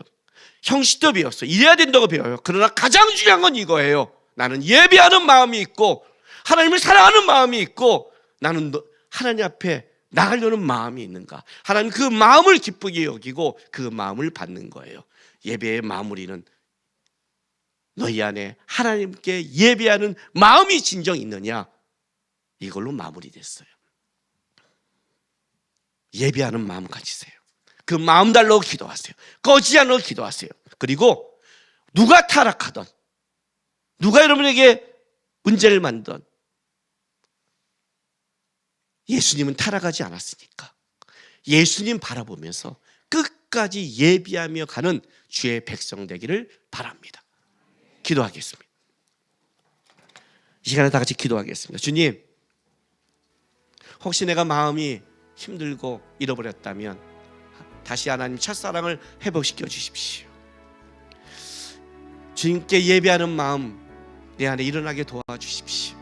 형식도 배웠어요. 이래야 된다고 배워요. 그러나 가장 중요한 건 이거예요. 나는 예배하는 마음이 있고 하나님을 사랑하는 마음이 있고 나는 하나님 앞에 나가려는 마음이 있는가. 하나님 그 마음을 기쁘게 여기고 그 마음을 받는 거예요. 예배의 마무리는 너희 안에 하나님께 예배하는 마음이 진정 있느냐, 이걸로 마무리됐어요. 예배하는 마음 가지세요. 그 마음 달라고 기도하세요. 꺼지지 않으려고 기도하세요. 그리고 누가 타락하던, 누가 여러분에게 문제를 만든, 예수님은 타락하지 않았으니까 예수님 바라보면서 끝까지 예비하며 가는 주의 백성 되기를 바랍니다. 기도하겠습니다. 이 시간에 다 같이 기도하겠습니다. 주님, 혹시 내가 마음이 힘들고 잃어버렸다면 다시 하나님 첫사랑을 회복시켜 주십시오. 주님께 예배하는 마음 내 안에 일어나게 도와주십시오.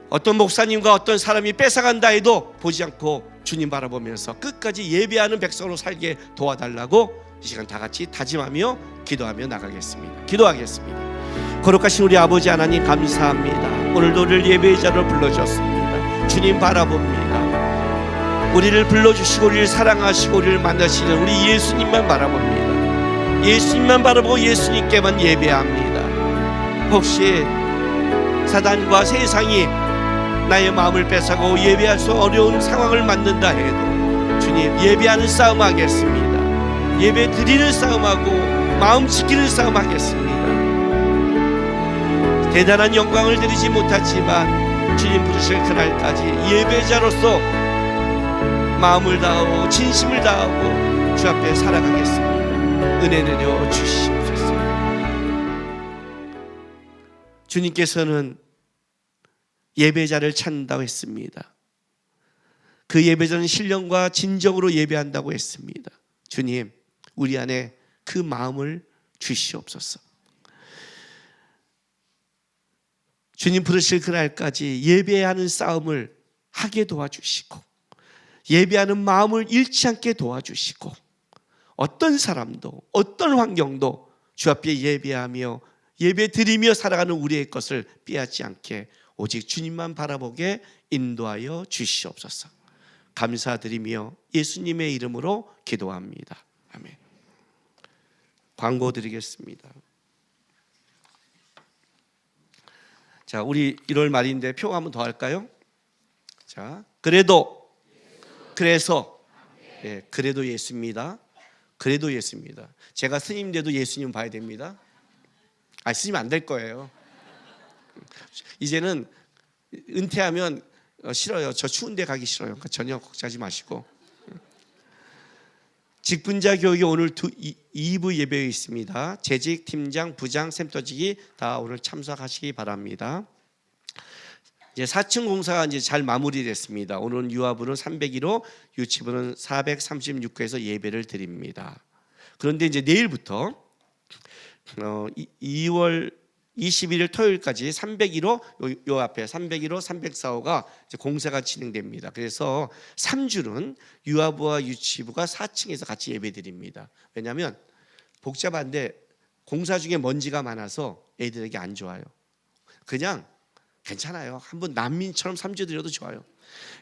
어떤 목사님과 어떤 사람이 뺏어간다 해도 보지 않고 주님 바라보면서 끝까지 예배하는 백성으로 살게 도와달라고 이 시간 다 같이 다짐하며 기도하며 나가겠습니다. 기도하겠습니다. 거룩하신 우리 아버지 하나님 감사합니다. 오늘도 우리를 예배의 자리로 불러주셨습니다. 주님 바라봅니다. 우리를 불러주시고 우리를 사랑하시고 우리를 만나시는 우리 예수님만 바라봅니다. 예수님만 바라보고 예수님께만 예배합니다. 혹시 사단과 세상이 나의 마음을 뺏어가고 예배할 수 어려운 상황을 만든다 해도 주님, 예배하는 싸움 하겠습니다. 예배 드리는 싸움하고 마음 지키는 싸움 하겠습니다. 대단한 영광을 드리지 못하지만 주님 부르실 그날까지 예배자로서 마음을 다하고 진심을 다하고 주 앞에 살아가겠습니다. 은혜 내려 주시옵소서. 주님께서는 예배자를 찾는다고 했습니다. 그 예배자는 신령과 진정으로 예배한다고 했습니다. 주님, 우리 안에 그 마음을 주시옵소서. 주님 부르실 그날까지 예배하는 싸움을 하게 도와주시고 예배하는 마음을 잃지 않게 도와주시고 어떤 사람도 어떤 환경도 주 앞에 예배하며 예배 드리며 살아가는 우리의 것을 빼앗지 않게 오직 주님만 바라보게 인도하여 주시옵소서. 감사드리며 예수님의 이름으로 기도합니다. 아멘. 광고 드리겠습니다. 자, 우리 1월 말인데 표 한번 더 할까요? 자, 그래서 그래도 예수입니다. 그래도 예수입니다. 제가 스님 돼도 예수님 봐야 됩니다. 스님 안 될 거예요. 이제는 은퇴하면 싫어요. 저 추운 데 가기 싫어요. 그러니까 전혀 걱정하지 마시고. 직분자 교육이 오늘 2부 예배에 있습니다. 재직, 팀장, 부장, 샘터지기 다 오늘 참석하시기 바랍니다. 이제 4층 공사가 이제 잘 마무리됐습니다. 오늘 유아부는 301호, 유치부는 436호에서 예배를 드립니다. 그런데 이제 내일부터 2월 21일 토요일까지 301호 요 앞에 301호, 304호가 이제 공사가 진행됩니다. 그래서 3주는 유아부와 유치부가 4층에서 같이 예배드립니다. 왜냐하면 복잡한데 공사 중에 먼지가 많아서 애들에게 안 좋아요. 그냥 괜찮아요. 한번 난민처럼 3주 드려도 좋아요.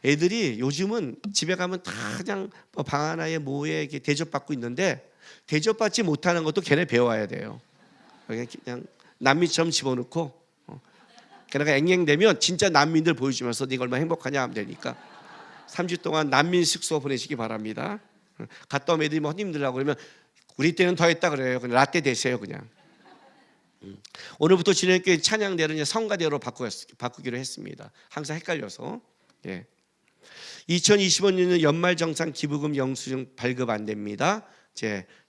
애들이 요즘은 집에 가면 다 그냥 방 하나에 뭐에 대접받고 있는데 대접받지 못하는 것도 걔네 배워야 돼요. 그냥 난민처럼 집어넣고 걔네가 앵앵대면 진짜 난민들 보여주면서 네가 얼마나 행복하냐 하면 되니까 3주 동안 난민 숙소 보내시기 바랍니다. 갔다 오면 애들이 뭐 힘들다고 그러면 우리 때는 더 했다 그래요. 그냥 라떼 되세요 그냥. 오늘부터 진행교회 찬양대를 성가대로 바꾸기로 했습니다. 항상 헷갈려서. 2025년은 연말정산 기부금 영수증 발급 안 됩니다.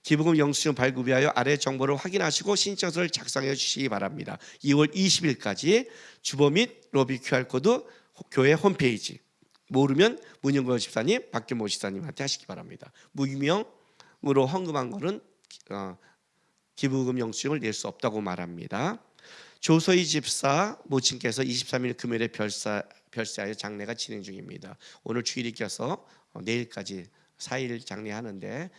기부금 영수증 발급 위하여 아래 정보를 확인하시고 신청서를 작성해 주시기 바랍니다. 2월 20일까지 주보 및 로비 QR코드 교회 홈페이지, 모르면 문영걸 집사님, 박규모 집사님한테 하시기 바랍니다. 무기명으로 헌금한 거는 기부금 영수증을 낼 수 없다고 말합니다. 조서희 집사 모친께서 23일 금요일에 별세하여 장례가 진행 중입니다. 오늘 주일이 껴서 내일까지 4일 장례하는데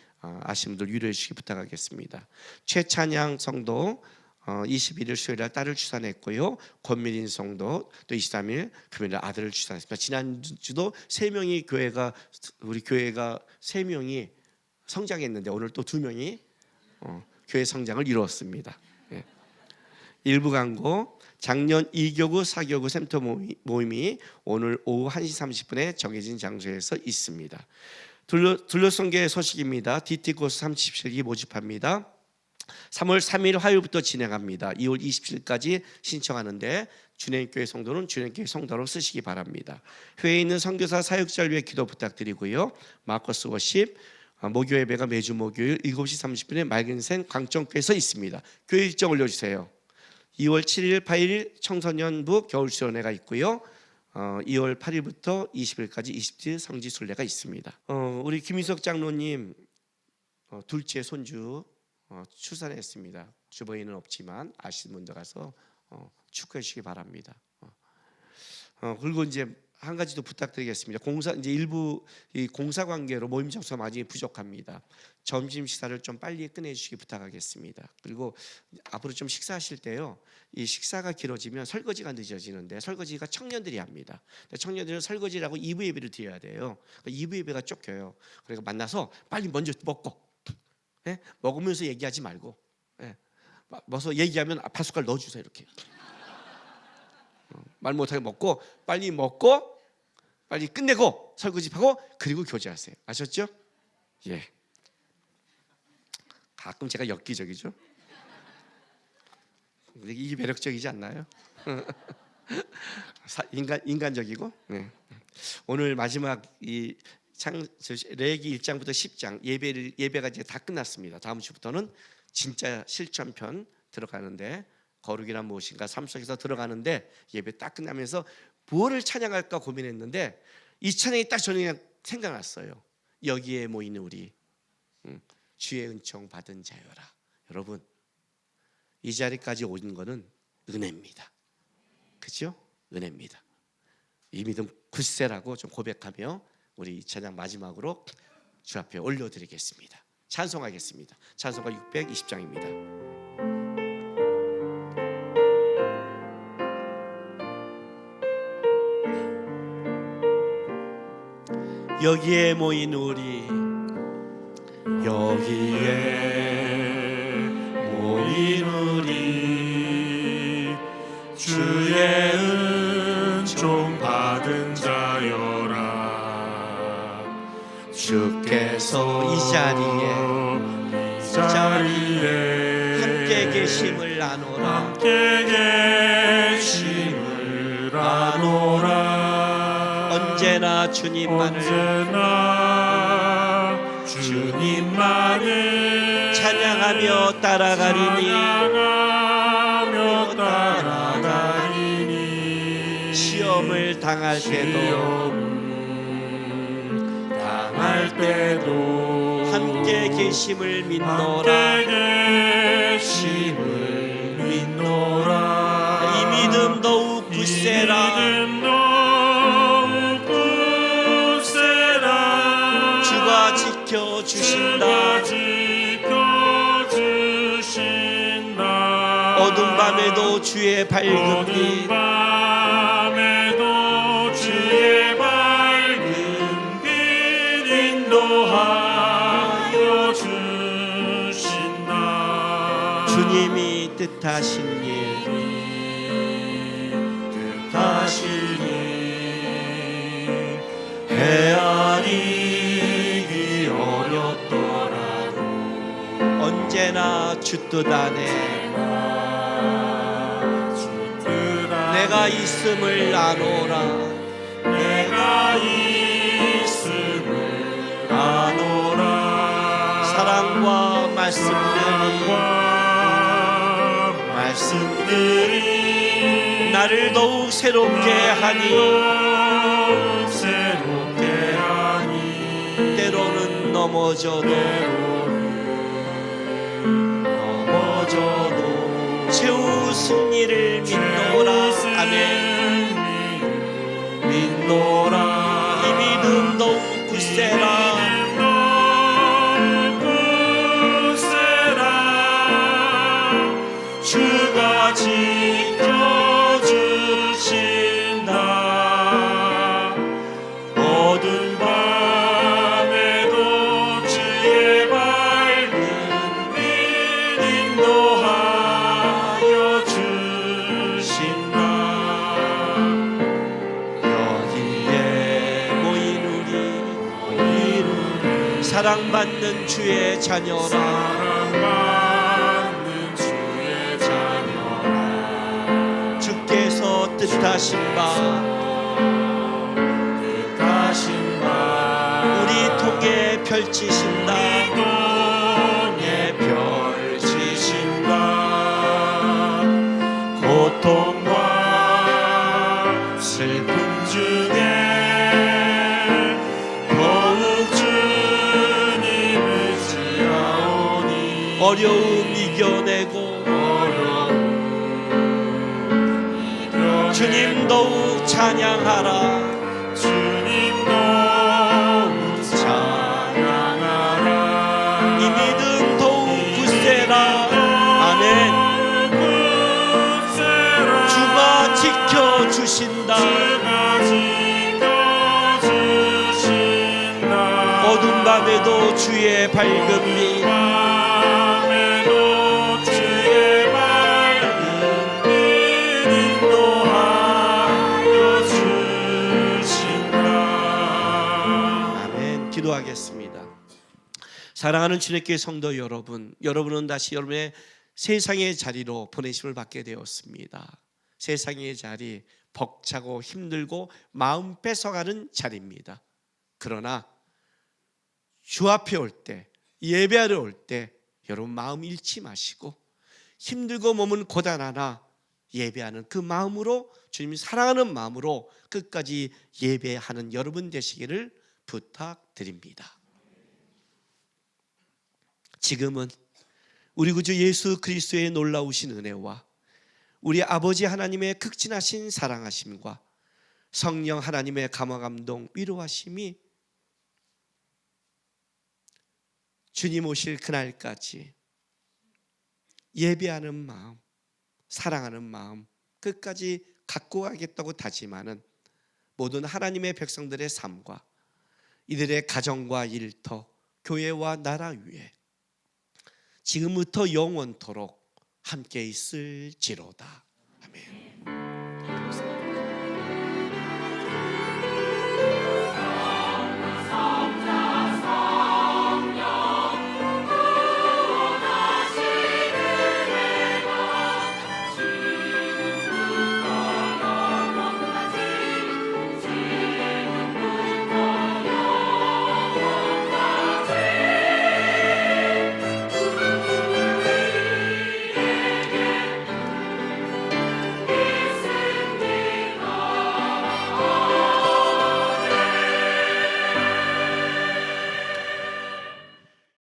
아시는 분들 유료해 주시기 부탁하겠습니다. 최찬양 성도 21일 수요일날 딸을 출산했고요. 권민인 성도 또 23일 금요일날 아들을 출산했습니다. 지난주도 3명이 우리 교회가 3명이 성장했는데 오늘 또 2명이 교회 성장을 이루었습니다. 일부 광고. 작년 2교구 4교구 센터 모임이 오늘 오후 1시 30분에 정해진 장소에서 있습니다. 둘러성교회 소식입니다. DT코스 37기 모집합니다. 3월 3일 화요일부터 진행합니다. 2월 27일까지 신청하는데 주님교회 성도는 주님교회 성도로 쓰시기 바랍니다. 회에 있는 선교사 사역자를 위해 기도 부탁드리고요. 마커스 워십 목요 예배가 매주 목요일 7시 30분에 맑은샘 광정교회에서 있습니다. 교회 일정 올려주세요. 2월 7일 8일 청소년부 겨울수련회가 있고요. 2월 8일부터 20일까지 20일 성지순례가 있습니다. 우리 김희석 장로님 둘째 손주 출산했습니다. 주부인은 없지만 아시는 분들 가서 축하해 주시기 바랍니다. 그리고 이제 한 가지 더 부탁드리겠습니다. 이제 일부 이 공사 관계로 모임 장소가 많이 부족합니다. 점심 식사를 좀 빨리 끝내주시기 부탁하겠습니다. 그리고 앞으로 좀 식사하실 때요, 이 식사가 길어지면 설거지가 늦어지는데 설거지가 청년들이 합니다. 청년들은 설거지라고 2부 예배를 드려야 돼요. 2부 예배가 쫓겨요. 그러니까 만나서 빨리 먼저 먹고, 예? 먹으면서 얘기하지 말고, 예? 먹어서 얘기하면 팥숟갈 넣어주세요. 이렇게 말 못하게 먹고 빨리 먹고 빨리 끝내고 설거지하고 그리고 교제하세요. 아셨죠? 예. 가끔 제가 엽기적이죠. 이게 매력적이지 않나요? 인간적이고. 네. 오늘 마지막 이 레위기 1장부터 10장 예배가 이제 다 끝났습니다. 다음 주부터는 진짜 실천편 들어가는데, 거룩이란 무엇인가 삶 속에서 들어가는데, 예배 딱 끝나면서 무엇을 찬양할까 고민했는데 이 찬양이 딱 저는 그냥 생각났어요. 여기에 모이는 우리 주의 은총 받은 자여라. 여러분, 이 자리까지 오는 거는 은혜입니다. 그렇죠? 은혜입니다. 이 믿음 굳세라고 좀 고백하며 우리 이 찬양 마지막으로 주 앞에 올려드리겠습니다. 찬송하겠습니다. 찬송가 620장입니다. 여기에 모인 우리, 여기에 모인 우리, 주의 은총 받은 자여라. 주께서 이 자리에 함께 계심을 아노라. 함께 계심을 아노라. 언제나 주님만을 찬양하며 따라가리니 시험을 당할 때도 함께 계심을 믿노라. 이 믿음 더욱 굳세라. 주가 지켜주신다. 어둠 밤에도 주의 밝은 빛, 인도하여 주신다. 주님이 뜻하신 일, 헤아리기 어렵더라도 언제나 주 뜻 안에 내가 있음을 아노라. 사랑과 말씀들이 나를 더욱 새롭게 하니 때로는 넘어져도 최후 승리를 믿노라. 아멘. 믿노라. 이 믿음 더욱 굳세라. 주가 지켜주신다. 어두운 밤에도 주의 밝은 빛 인도하여 주신다. 사랑받는 주의 자녀라. 사랑받는 주의 자녀라. 주께서 뜻하신 바 뜻하신 바 우리 통해 펼치신다. 통에 펼치신다. 고통과 슬픔 중에 더욱 주님 의지하오니 어려움 이겨내고 주님 더욱 찬양하라. 주님 더욱 찬양하라. 이 믿음 더욱 굳세라. 아멘. 주가 지켜주신다. 어두운 밤에도 주의 밝은 빛. 아멘. 기도하겠습니다. 사랑하는 주님께 성도 여러분, 여러분은 다시 여러분의 세상의 자리로 보내심을 받게 되었습니다. 세상의 자리, 벅차고 힘들고 마음 뺏어가는 자리입니다. 그러나 주 앞에 올 때, 예배하러 올 때 여러분 마음 잃지 마시고 힘들고 몸은 고단하나 예배하는 그 마음으로, 주님이 사랑하는 마음으로 끝까지 예배하는 여러분 되시기를 부탁드립니다. 지금은 우리 구주 예수 그리스도의 놀라우신 은혜와 우리 아버지 하나님의 극진하신 사랑하심과 성령 하나님의 감화감동 위로하심이 주님 오실 그날까지 예배하는 마음, 사랑하는 마음 끝까지 갖고 가겠다고 다짐하는 모든 하나님의 백성들의 삶과 이들의 가정과 일터, 교회와 나라 위에 지금부터 영원토록 함께 있을지로다.